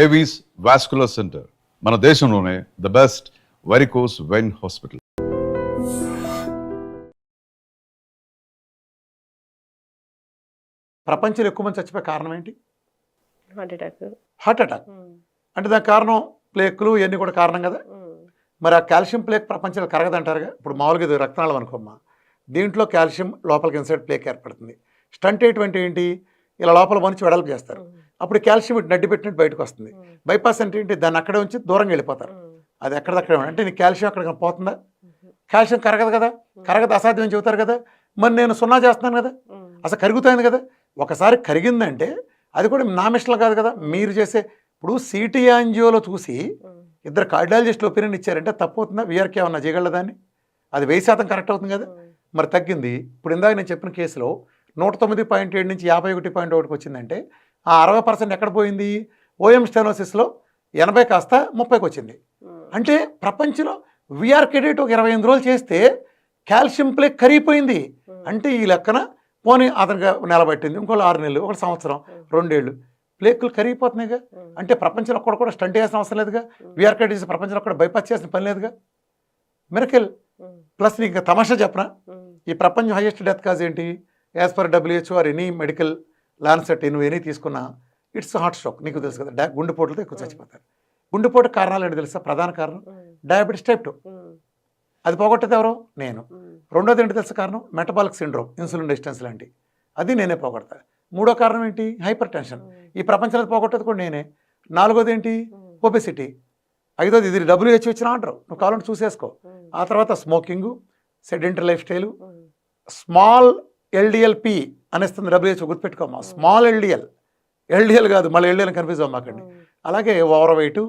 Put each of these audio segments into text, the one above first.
Avis vascular centre మన దేశంలోనే the best varicose vein hospital. ప్రపంచంలో ఎక్కువ మంది చచ్చిపోయే కారణం ఏంటి? Heart attack. అటాక్. అంటే దానికి కారణం ప్లేక్లు ఇవన్నీ కూడా కారణం కదా. మరి ఆ కాల్షియం ప్లేక్ ప్రపంచంలో కరగదంటారుగా. ఇప్పుడు మామూలుగా ఇది రక్తనాళం అనుకోమ్మా, దీంట్లో కాల్షియం లోపలికి ఇన్సైడ్ ప్లేక్ ఏర్పడుతుంది. స్టంట్ ఏంటి ఏంటి, ఇలా లోపల మంచి వెడల్పు చేస్తారు, అప్పుడు కాల్షియం ఇటు నడ్డి పెట్టినట్టు బయటకు వస్తుంది. బైపాస్ అంటే ఏంటి, దాన్ని అక్కడే ఉంచి దూరంగా వెళ్ళిపోతారు. అది ఎక్కడదక్కడే అంటే నీకు కాల్షియం అక్కడ పోతుందా? కాల్షియం కరగదు కదా, కరగదు, అసాధ్యం అని చెబుతారు కదా. మరి నేను సున్నా చేస్తున్నాను కదా, అసలు కరుగుతుంది కదా. ఒకసారి కరిగిందంటే అది కూడా నా మిషన్లు కాదు కదా, మీరు చేసే. ఇప్పుడు సిటీ యాంజియోలో చూసి ఇద్దరు కార్డియాలజిస్టులు ఒపీనియన్ ఇచ్చారంటే తప్పు అవుతుందా? వీఆర్కే ఏమన్నా చేయగలదా దాన్ని? అది 1000% కరెక్ట్ అవుతుంది కదా. మరి తగ్గింది. ఇప్పుడు ఇందాక నేను చెప్పిన కేసులో 109.7 నుంచి 51.1కి వచ్చిందంటే ఆ 60% ఎక్కడ పోయింది? ఓఎం స్టెనోసిస్లో 80 కాస్త 30కి వచ్చింది. అంటే ప్రపంచంలో వీఆర్కే డేట్ ఒక 25 రోజులు చేస్తే కాల్షియం ప్లేక్ కరిగిపోయింది. అంటే ఈ లెక్కన పోనీ అతనికి నెల పట్టింది, ఇంకో 6 నెలలు, ఒక సంవత్సరం, 2 ఏళ్ళు, ప్లేకులు కరిగిపోతున్నాయిగా. అంటే ప్రపంచంలో ఒక్కడ కూడా స్టంట్ చేసిన అవసరం లేదుగా, వీఆర్కే చేసి ప్రపంచంలో కూడా బైపాస్ చేసిన పని లేదుగా. మిరకల్. ప్లస్ నీకు తమాషా చెప్పనా, ఈ ప్రపంచం హైయెస్ట్ డెత్ కాజ్ ఏంటి? As per WHO or any medical Lancet నువ్వు ఎనీ తీసుకున్నా ఇట్స్ హార్ట్ స్ట్రోక్. నీకు తెలుసు కదా, గుండెపోటులతో ఎక్కువ చచ్చిపోతారు. గుండెపోటు కారణాలు ఏంటి తెలుసా? ప్రధాన కారణం డయాబెటీస్ టైప్ 2. అది పోగొట్టేది ఎవరో? నేను. రెండోది ఏంటి తెలుసా కారణం? మెటబాలిక్ సిండ్రోమ్, ఇన్సులిన్ రెసిస్టెన్స్ లాంటి, అది నేనే పోగొడతా. మూడో కారణం ఏంటి? హైపర్ టెన్షన్, ఈ ప్రపంచంలో పోగొట్టేది కూడా నేనే. నాలుగోది ఏంటి? ఒబెసిటీ. ఐదోది ఇది WHO ఇచ్చిన ఆర్డర్, నువ్వు కావాలంటే చూసేసుకో. ఆ తర్వాత smoking, sedentary life style, small LDLP అనేస్తుంది WHO, గుర్తుపెట్టుకోమ్మా. స్మాల్ LDL కాదు, మళ్ళీ LDL కన్ఫ్యూజ్ అవ్వమాకండి. అలాగే ఓవర్ వెయిట్,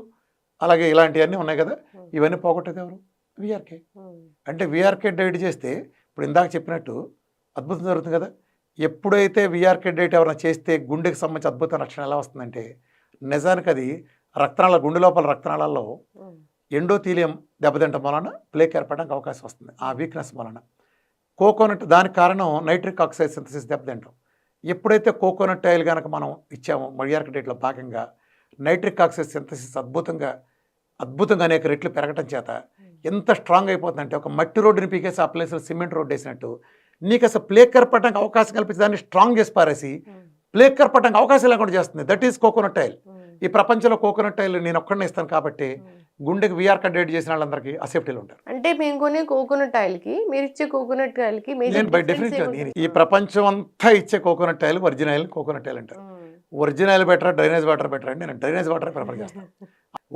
అలాగే ఇలాంటివన్నీ ఉన్నాయి కదా, ఇవన్నీ పోగొట్టేది ఎవరు? వీఆర్కే. అంటే వీఆర్కే డైట్ చేస్తే ఇప్పుడు ఇందాక చెప్పినట్టు అద్భుతం జరుగుతుంది కదా. ఎప్పుడైతే వీఆర్కే డైట్ ఎవరైనా చేస్తే గుండెకి సంబంధించి అద్భుత రక్షణ ఎలా వస్తుందంటే, నిజానికి అది రక్తనాళ, గుండె లోపల రక్తనాళాల్లో ఎండోథీలియం దెబ్బతింటం వలన ప్లేక్ ఏర్పడడానికి అవకాశం వస్తుంది. ఆ వీక్నెస్ వలన కోకోనట్, దానికి కారణం నైట్రిక్ ఆక్సైడ్ సింథసిస్ దెబ్బతింటాం. ఎప్పుడైతే కోకోనట్ ఆయిల్ కనుక మనం ఇచ్చామో వీఆర్కే డైట్లో భాగంగా, నైట్రిక్ ఆక్సైడ్ సింథసిస్ అద్భుతంగా అనేక రెట్లు పెరగటం చేత ఎంత స్ట్రాంగ్ అయిపోతుందంటే, ఒక మట్టి రోడ్డుని పీకేసి ఆ ప్లేస్లో సిమెంట్ రోడ్డు వేసినట్టు నీకు అసలు ప్లేక్ ఏర్పడడానికి అవకాశం కల్పించి దాన్ని స్ట్రాంగ్ చేసి పారేసి ప్లేక్ ఏర్పడడానికి అవకాశం లేకుండా చేస్తుంది. That is coconut oil. ఈ ప్రపంచంలో కోకోనట్ ఆయిల్ నేను ఒక్కడనే ఇస్తాను కాబట్టి గుండెకి వీఆర్కే డైట్ చేసిన వాళ్ళందరికీ ఆ సేఫ్టీలో ఉంటారు. అంటే మేము కొనే కోకోనట్ ఆయిల్కి మీరు ఇచ్చే కోకోనట్ ఆయిల్కి నేను బై డెఫినెట్గా ఈ ప్రపంచం అంతా ఇచ్చే coconut oil original oil coconut oil అంటారు. Original better, drainage water better అంటే నేను డ్రైనేజ్ వాటర్ ప్రిఫర్ చేస్తాను.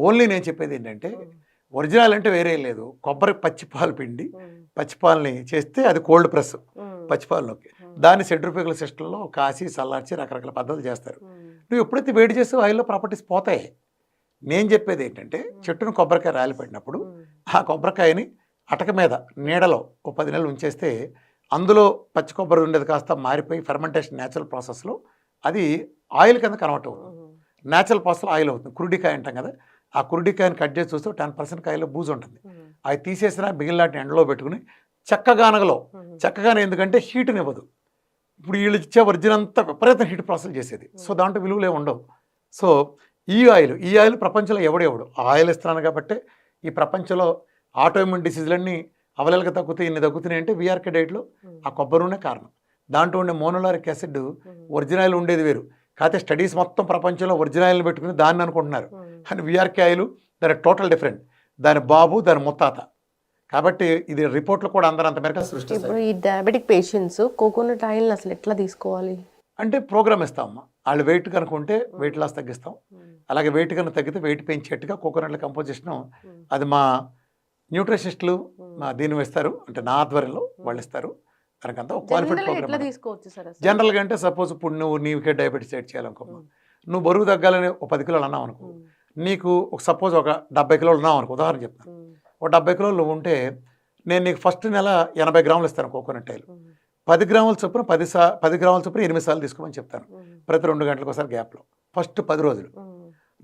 ఓన్లీ నేను చెప్పేది ఏంటంటే, ఒరిజినల్ అంటే వేరే లేదు. కొబ్బరి పచ్చిపాలు పిండి, పచ్చిపాలని చేస్తే అది కోల్డ్ ప్రెస్ పచ్చిపాలలోకి, దాన్ని సెంట్రిఫ్యూగల్ సిస్టంలో కాసి చల్లార్చి రకరకాల పద్ధతులు చేస్తారు. నువ్వు ఎప్పుడైతే వేడి చేసి ఆయిల్లో ప్రాపర్టీస్ పోతాయి. నేను చెప్పేది ఏంటంటే, చెట్టును కొబ్బరికాయ రాలి పెట్టినప్పుడు ఆ కొబ్బరికాయని అటక మీద నీడలో ఓ 10 నెలలు ఉంచేస్తే అందులో పచ్చి కొబ్బరి ఉండేది కాస్త మారిపోయి ఫెర్మెంటేషన్ న్యాచురల్ ప్రాసెస్లో అది ఆయిల్ కింద కన్వర్ట్ అవుతుంది. న్యాచురల్ ప్రాసెస్లో ఆయిల్ అవుతుంది. కురుడికాయ అంటాం కదా, ఆ కురుడికాయని కట్ చేసి చూస్తే 10% కాయలో బూజు ఉంటుంది. అది తీసేసినా మిగిలిన ఎండలో పెట్టుకుని చక్కగానే ఎందుకంటే హీట్ని ఇవ్వదు. ఇప్పుడు వీళ్ళు ఇచ్చే ఒరిజినల్ అంతా విపరీతం హీట్ ప్రాసెస్ చేసేది. సో దాంట్లో విలువలే ఉండవు. సో ఈ ఆయిల్ ప్రపంచంలో ఎవడెవడు ఆయిల్ ఇస్తున్నాను కాబట్టి ఈ ప్రపంచంలో ఆటోఇమ్యూన్ డిసీజులన్నీ అవలేలుగా తగ్గుతాయి. ఇన్ని తగ్గుతున్నాయి అంటే వీఆర్కే డైట్లో ఆ కొబ్బరి నూనె కారణం. దాంట్లో ఉండే మోనోలారిక్ యాసిడ్ ఒరిజినల్ ఉండేది వేరు. కాకపోతే స్టడీస్ మొత్తం ప్రపంచంలో ఒరిజినల్ పెట్టుకుని దాన్ని అనుకుంటున్నారు. కానీ వీఆర్కే ఆయిల్ దాని టోటల్ డిఫరెంట్. దాని బాబు, దాని ముత్తాత. కాబట్టి ఇది రిపోర్ట్లు కూడా అందరూ అంత మేరకు సృష్టిస్తారు. ఇప్పుడు ఈ డయాబెటిక్ పేషెంట్స్ కోకోనట్ ఆయిల్ అసలు ఎట్లా తీసుకోవాలి? అంటే ప్రోగ్రామ్ ఇస్తామమ్మా. వాళ్ళు వెయిట్ కనుక ఉంటే వెయిట్ లాస్ తగ్గిస్తాం. అలాగే వెయిట్ కనుక తగ్గితే వెయిట్ పెంచేట్టుగా కోకోనట్ల కంపోజిషన్ అది మా న్యూట్రిషనిస్టులు మా దీన్ని ఇస్తారు. అంటే నా ఆధ్వర్యంలో వాళ్ళు ఇస్తారు. దానికంతా ఒక క్వాలిఫైడ్ ప్రోగ్రామ్. జనరల్గా అంటే సపోజ్ ఇప్పుడు నీకే డయాబెటీస్ డైట్ చేయాలనుకోమ్మా, నువ్వు బరువు తగ్గాలని ఒక 10 కిలోలు అన్నావు అనుకో, నీకు ఒక సపోజ్ ఒక 70 కిలోలు ఉన్నావు అనుకో, ఉదాహరణ చెప్తాను. ఒక 70 కిలోలు ఉంటే నేను నీకు ఫస్ట్ నెల 80 గ్రాములు ఇస్తాను కోకోనట్ ఆయిల్. 10 గ్రాముల చొప్పున 10 గ్రాముల చొప్పున 8 సార్లు తీసుకోమని చెప్తాను. ప్రతి 2 గంటలకు ఒకసారి గ్యాప్లో ఫస్ట్ 10 రోజులు.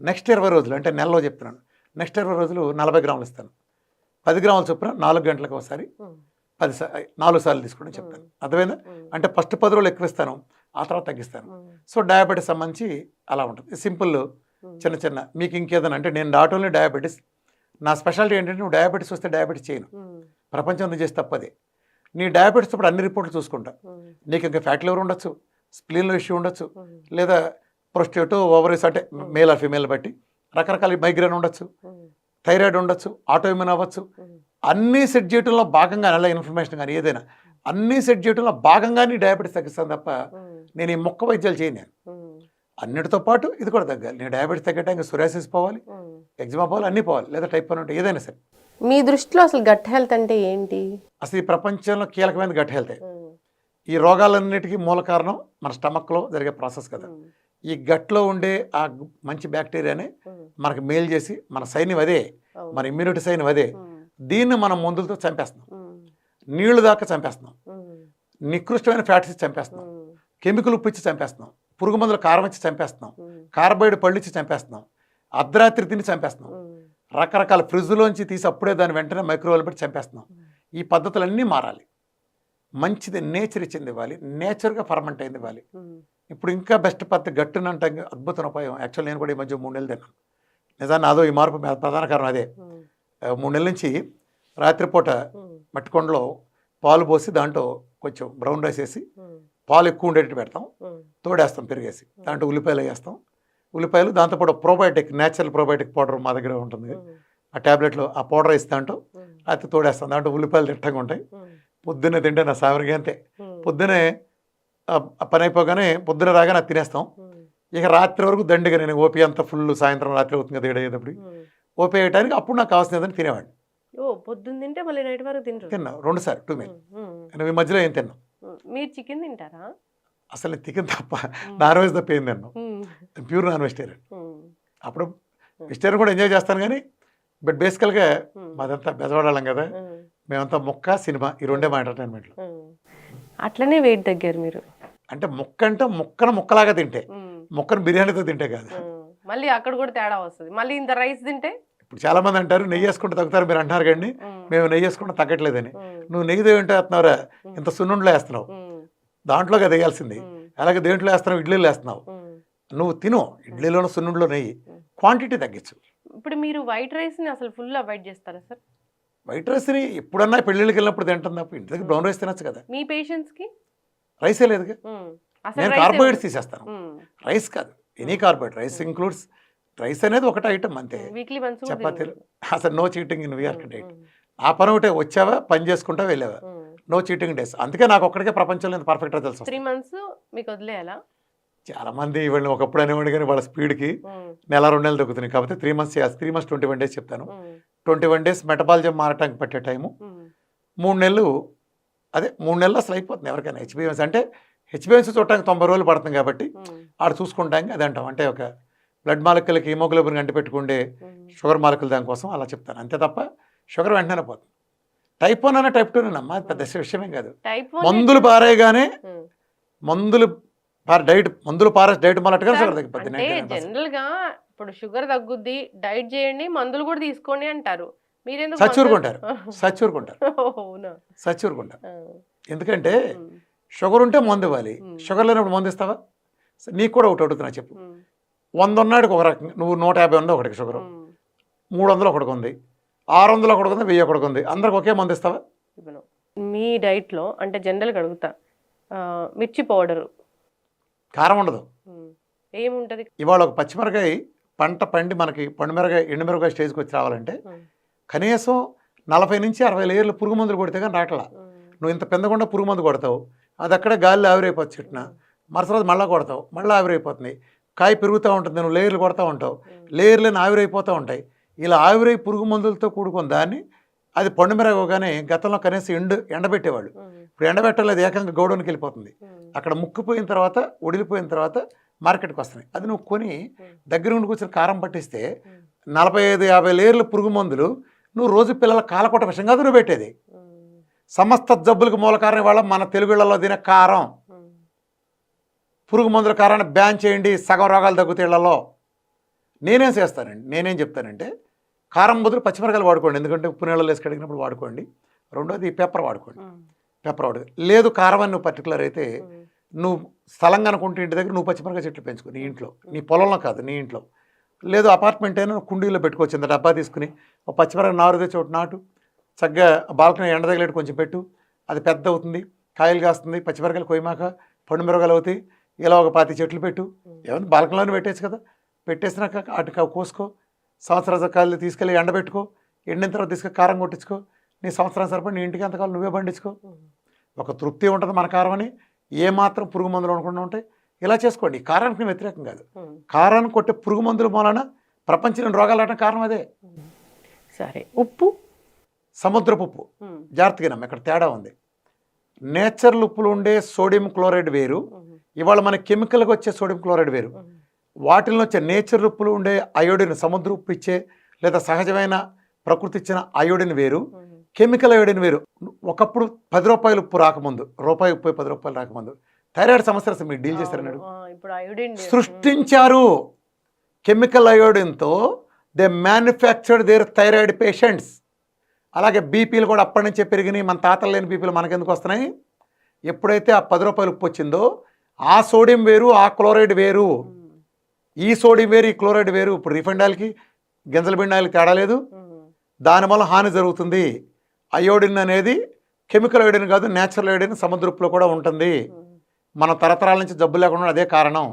నెక్స్ట్ 20 రోజులు అంటే నెలలో చెప్తున్నాను. నెక్స్ట్ 20 రోజులు 40 గ్రాములు ఇస్తాను. 10 గ్రాముల చొప్పున 4 గంటలకు ఒకసారి 4 సార్లు తీసుకోవడం చెప్తాను. అర్థమైందా? అంటే ఫస్ట్ 10 రోజులు ఎక్కువ ఇస్తాను, ఆ తర్వాత తగ్గిస్తాను. సో డయాబెటీస్ సంబంధించి అలా ఉంటుంది. సింపుల్ చిన్న చిన్న మీకు ఇంకేదైనా అంటే నేను నాట్ ఓన్లీ డయాబెటీస్, నా స్పెషాలిటీ ఏంటంటే నువ్వు డయాబెటీస్ వస్తే డయాబెటీస్ చేయను, ప్రపంచంలో చేసి తప్పదే. నీ డయాబెటీస్ ఇప్పుడు అన్ని రిపోర్ట్లు చూసుకుంటా, నీకు ఇంకా ఫ్యాట్ లివర్ ఉండొచ్చు, స్ప్లీన్లో ఇష్యూ ఉండొచ్చు, లేదా ప్రొస్టేట్ ఓవరీస్ అంటే మేల్ ఆర్ ఫీమేల్ బట్టి రకరకాల మైగ్రేన్ ఉండొచ్చు, థైరాయిడ్ ఉండొచ్చు, ఆటోఇమ్యూన్ అవ్వచ్చు. అన్నీ సెట్ చేయడంలో భాగంగా అలా ఇన్ఫర్మేషన్ కానీ ఏదైనా అన్నీ సెట్ చేయడంలో భాగంగానే డయాబెటీస్ తగ్గిస్తాను తప్ప నేను ఈ మొక్క వైద్యాలు చేయను. నేను అన్నిటితో పాటు ఇది కూడా తగ్గాలి. నేను డయాబెటీస్ తగ్గటానికి సొరాసిస్ పోవాలి, ఎగ్జిమా పోవాలి, అన్నీ పోవాలి, లేదా టైప్ 1 ఉంటే ఏదైనా సరే. మీ దృష్టిలో అసలు గట్ హెల్త్ అంటే ఏంటి? అసలు ఈ ప్రపంచంలో కీలకమైన గట్ హెల్త్. ఈ రోగాలన్నిటికీ మూల కారణం మన స్టమక్లో జరిగే ప్రాసెస్ కదా. ఈ గట్లో ఉండే ఆ మంచి బ్యాక్టీరియానే మనకు మేలు చేసి మన సైన్యం అదే, మన ఇమ్యూనిటీ సైన్యం అదే. దీన్ని మనం మందులతో చంపేస్తున్నాం, నీళ్లు దాకా చంపేస్తున్నాం, నికృష్టమైన ఫ్యాట్స్ చంపేస్తున్నాం, కెమికల్ ఉప్పు ఇచ్చి చంపేస్తున్నాం, పురుగు మందులు కారం ఇచ్చి చంపేస్తున్నాం, కార్బైడ్ పళ్ళు ఇచ్చి చంపేస్తున్నాం, అర్ధరాత్రి తిని చంపేస్తున్నాం, రకరకాల ఫ్రిడ్జ్లోంచి తీసి అప్పుడే దాన్ని వెంటనే మైక్రోవేవ్ పెట్టి చంపేస్తున్నాం. ఈ పద్ధతులన్నీ మారాలి. మంచిది నేచర్ ఇచ్చింది ఇవ్వాలి, నేచర్గా ఫర్మెంట్ అయింది ఇవ్వాలి. ఇప్పుడు ఇంకా బెస్ట్ పద్ధతి గట్టునంటే అద్భుతమైన ఉపాయం. యాక్చువల్ నేను కూడా ఈ మధ్య 3 నెలలు తిన్నాను. నిజాన్ని అదో ఈ మార్పు ప్రధాన కారణం అదే. 3 నెలల నుంచి రాత్రిపూట మట్టికొండలో పాలు పోసి దాంట్లో కొంచెం బ్రౌన్ రైస్ వేసి పాలు ఎక్కువ ఉండేటట్టు పెడతాం, తోడేస్తాం పెరిగేసి, దాంట్లో ఉల్లిపాయలు వేస్తాం. ఉల్లిపాయలు దాంతోపాటు ప్రోబయోటిక్, న్యాచురల్ ప్రోబయోటిక్ పౌడర్ మా దగ్గర ఉంటుంది, ఆ ట్యాబ్లెట్లో ఆ పౌడర్ వేసి దాంట్లో అయితే తోడేస్తాం. దాంట్లో ఉల్లిపాయలు తిట్టంగా ఉంటాయి. పొద్దున్నే తింటే నా సావరికి అంతే. పొద్దునే పని అయిపోగానే పొద్దున రాగానే అది తినేస్తాం. ఇక రాత్రి వరకు దండిగా నేను ఓపీ అంతా ఫుల్, సాయంత్రం రాత్రి అవుతుంది కదా ఏడయ్యేటప్పుడు ఓపీ వేయడానికి అప్పుడు నాకు కావాల్సినదని తినేవాడిని. పొద్దున్న తింటే మళ్ళీ నైట్ వరకు తిన్నా 2 సార్లు 2 మీల్. ఈ మధ్యలో ఏం తిన్నాం. మీరు చికెన్ తింటారా? అసలు చికెన్ తప్ప నాన్ వెజ్ తప్ప ఏం తిన్నాం, ప్యూర్ నాన్ వెజిటేరియన్. అప్పుడు వెజిటేరియన్ కూడా ఎంజాయ్ చేస్తాను కానీ బట్ బేసికల్గా మాదంతా బెజవాడాలం కదా, మేమంతా మొక్క సినిమా ఈ రెండే మా ఎంటర్టైన్మెంట్లో. అట్లనే వెయిట్ తగ్గారు మీరు? అంటే మొక్క అంటే మొక్కను మొక్కలాగా తింటే, మొక్కను బిర్యానీతో తింటే కాదు. మళ్ళీ అక్కడ కూడా తేడా వస్తుంది. మళ్ళీ ఇంత రైస్ తింటే ఇప్పుడు చాలా మంది అంటారు నెయ్యి వేసుకుంటే తగ్గుతారు మీరు అంటారు కానీ మేము నెయ్యి వేసుకుంటే తగ్గట్లేదని. నువ్వు నెయ్యి దేంట్లో వేస్తున్నావురా, ఇంత సున్నుండలో వేస్తున్నావు, దాంట్లోకి అది వేయాల్సింది. అలాగే దేంట్లో వేస్తున్నావు, ఇడ్లీలో వేస్తున్నావు. నువ్వు తిను, ఇడ్లీలోనూ సున్నుండలో నెయ్యి, క్వాంటిటీ తగ్గించు. ఇప్పుడు మీరు వైట్ రైస్ని అసలు ఫుల్ అవాయిడ్ చేస్తారా సార్? వైట్ రైస్ని ఎప్పుడన్నా పెళ్ళిళ్ళకి వెళ్ళినప్పుడు తింటుంది తప్ప ఇంటి దగ్గర బ్రౌన్ రైస్ తినచ్చు కదా. మీ పేషెంట్స్కి రైసే లేదుగా. నేను కార్బోహైడ్రేట్స్ తీసేస్తాను, రైస్ కాదు, any carbohydrate. Rice includes, rice అనేది ఒకటే ఐటమ్ అంతే. చపాతీలు అసలు no cheating in VR diet. ఆ పని ఒకటే, వచ్చావా పని చేసుకుంటా వెళ్ళావా, నో చీటింగ్ డేస్. అందుకే నాకు ఒక్కడికే ప్రపంచంలో పర్ఫెక్ట్గా తెలుసు. 3 months మీకు వదిలేయాలా? చాలా మంది వీళ్ళని ఒకప్పుడు అనేవాడు కానీ వాళ్ళ స్పీడ్కి 1-2 నెలలు తగ్గుతున్నాయి. కాబట్టి 3 months చేయాలి. 3 months 21 days చెప్తాను. 21 days మెటబాలిజం మారటానికి పట్టే టైము. 3 నెలలు, అదే 3 నెలలు అసలు అయిపోతుంది ఎవరికైనా. హెచ్బిఎన్సీ అంటే హెచ్బిఎన్సీ చూడటానికి 90 రోజులు పడుతుంది కాబట్టి ఆడ చూసుకుంటానికి అది అంటాం. అంటే ఒక బ్లడ్ మాలిక్యులకి హిమోగ్లోబిన్ అంటి పెట్టుకుంటే షుగర్ మాలిక్యులు దానికోసం అలా చెప్తాను అంతే తప్ప షుగర్ వెంటనే పోతుంది. టైప్ 1 అన్న టైప్ 2 అమ్మా పెద్ద విషయమేం కాదు. మందులు పారేయగానే మందులు పారేసి డైట్ మొదలట్టుగా షుగర్ తగ్గిపోతుంది. జనరల్ గా ఇప్పుడు షుగర్ తగ్గుద్ది, డైట్ చేయండి, మందులు కూడా తీసుకోండి అంటారు. సచ్చూరుకుంటారు. ఎందుకంటే షుగర్ ఉంటే మందు ఇవ్వాలి, షుగర్ లేనప్పుడు మందు ఇస్తావా? నీకు కూడా ఒకటి అడుగుతున్నా చెప్పు. 100 ఉన్నాడికి ఒక రకంగా, నువ్వు 150 ఉంది ఒకటికి షుగరు, 300 ఒకటికి ఉంది, 600 ఒకటికి ఉంది, 1000 ఒకటికి ఉంది, అందరికి ఒకే మందు ఇస్తావా? మీ డైట్లో అంటే జనరల్గా అడుగుతా, మిర్చి పౌడరు, కారం ఉండదు, ఏముంటుంది? ఇవాళ ఒక పచ్చిమిరకాయ పంట పండి మనకి పండుమిరకాయ ఎండుమిరకాయ స్టేజ్కి వచ్చి రావాలంటే కనీసం 40 నుంచి 60 లేయర్లు పురుగు మందులు కొడితే కానీ రావట్లా. నువ్వు ఇంత పెందకుండా పురుగు మందు కొడతావు, అది అక్కడే గాలిలో ఆవిరైపోతుంది చెట్టున, మరుసటి మళ్ళీ కొడతావు, మళ్ళీ ఆవిరైపోతుంది, కాయ పెరుగుతూ ఉంటుంది, నువ్వు లేయర్లు కొడతా ఉంటావు, లేయర్లను ఆవిరైపోతూ ఉంటాయి. ఇలా ఆవిరై పురుగు మందులతో కూడుకున్న దాన్ని అది పండుమిరగగానే గతంలో కనీసం ఎండబెట్టేవాళ్ళు. ఇప్పుడు ఎండబెట్టలేదు, ఏకంగా గౌడౌన్కి వెళ్ళిపోతుంది. అక్కడ ముక్కిపోయిన తర్వాత ఒడిలిపోయిన తర్వాత మార్కెట్కి వస్తున్నాయి. అది నువ్వు కొని దగ్గర ఉండి కూర్చొని కారం పట్టిస్తే 45-50 లేయర్లు పురుగు మందులు నువ్వు రోజు పిల్లల కాలకొట్ట విషయం కాదు నువ్వు పెట్టేది. సమస్త జబ్బులకు మూల కారణం వాళ్ళ మన తెలుగులలో తినే కారం. పురుగు మందుల కారాన్ని బ్యాన్ చేయండి, సగం రోగాలు తగ్గుతాయి ఇళ్లలో. నేనేం చెప్తానంటే కారం బదులు పచ్చిమిరకాయలు వాడుకోండి, ఎందుకంటే ఉప్పు నీళ్ళలో వేసి కడిగినప్పుడు వాడుకోండి. రెండోది పెప్పర్ వాడుకోండి, లేదు కారం అని నువ్వు పర్టికులర్ అయితే నువ్వు స్థలం కనుకుంటే ఇంటి దగ్గర నువ్వు పచ్చిమిరకాయ చెట్లు పెంచుకో, నీ ఇంట్లో, నీ పొలంలో కాదు, నీ ఇంట్లో లేదు అపార్ట్మెంట్ అయినా కుండీలో పెట్టుకోవచ్చు, ఇంత డబ్బా తీసుకుని ఒక పచ్చిమిరపకాయ నారు తెచ్చి ఒకటి నాటు, చక్కగా బాల్కనీ ఎండ తగిలేట్టు కొంచెం పెట్టు, అది పెద్ద అవుతుంది, కాయలు కాస్తుంది, పచ్చిమిరపకాయలు కొయ్యమాక పండు మిరపకాయలు అవుతాయి, ఇలా ఒక 20 చెట్లు పెట్టు, ఏమన్నా బాల్కనీలోనే పెట్టేచ్చు కదా, పెట్టేసినాక అటు కోసుకో, సంవత్సరాల కాయలు తీసుకెళ్ళి ఎండబెట్టుకో, ఎండిన తర్వాత తీసుకెళ్ళి కారం కొట్టించుకో, నీ సంవత్సరం సరిపడి నీ ఇంటికి ఎంతకాలం నువ్వే పండించుకో, ఒక తృప్తి ఉంటుంది మన కారం అని, ఏమాత్రం పురుగు మందులు అనుకుండా ఉంటాయి. ఇలా చేసుకోండి. ఈ కారానికి నేను వ్యతిరేకం కాదు, కారాన్ని కొట్టే పురుగు మందుల మూలన ప్రపంచంలో రోగాలు రావడం కారణం అదే. సరే, ఉప్పు, సముద్రపు ఉప్పు జాగ్రత్తగా నమ్మ, ఇక్కడ తేడా ఉంది. నేచురల్ ఉప్పులు ఉండే సోడియం క్లోరైడ్ వేరు, ఇవాళ మన కెమికల్గా వచ్చే సోడియం క్లోరైడ్ వేరు. వాటిల్లో వచ్చే నేచురల్ ఉప్పులు ఉండే అయోడిన్, సముద్ర ఉప్పు ఇచ్చే లేదా సహజమైన ప్రకృతి ఇచ్చిన అయోడిన్ వేరు, కెమికల్ అయోడిన్ వేరు. ఒకప్పుడు 10 రూపాయల ఉప్పు రాకముందు, రూపాయి ఉప్పు 10 రూపాయలు రాకముందు థైరాయిడ్ సమస్య అసలు మీరు డీల్ చేశారన్నాడు, ఇప్పుడు అయోడిన్ సృష్టించారు. కెమికల్ అయోడిన్తో they manufactured their thyroid patients. అలాగే బీపీలు కూడా అప్పటి నుంచే పెరిగినాయి. మన తాతలు లేని బీపీలు మనకెందుకు వస్తున్నాయి? ఎప్పుడైతే ఆ 10 రూపాయలు ఉప్పు వచ్చిందో ఆ సోడియం వేరు, ఆ క్లోరైడ్ వేరు, ఈ సోడియం వేరు, ఈ క్లోరైడ్ వేరు. ఇప్పుడు రిఫైండ్ ఆయిల్కి గింజల పిండి ఆయిల్కి తేడా లేదు, దానివల్ల హాని జరుగుతుంది. అయోడిన్ అనేది కెమికల్ అయోడిన్ కాదు, నేచురల్ అయోడిన్ సముద్ర ఉప్పులో కూడా ఉంటుంది. మన తరతరాల నుంచి జబ్బు లేకుండా అదే కారణం.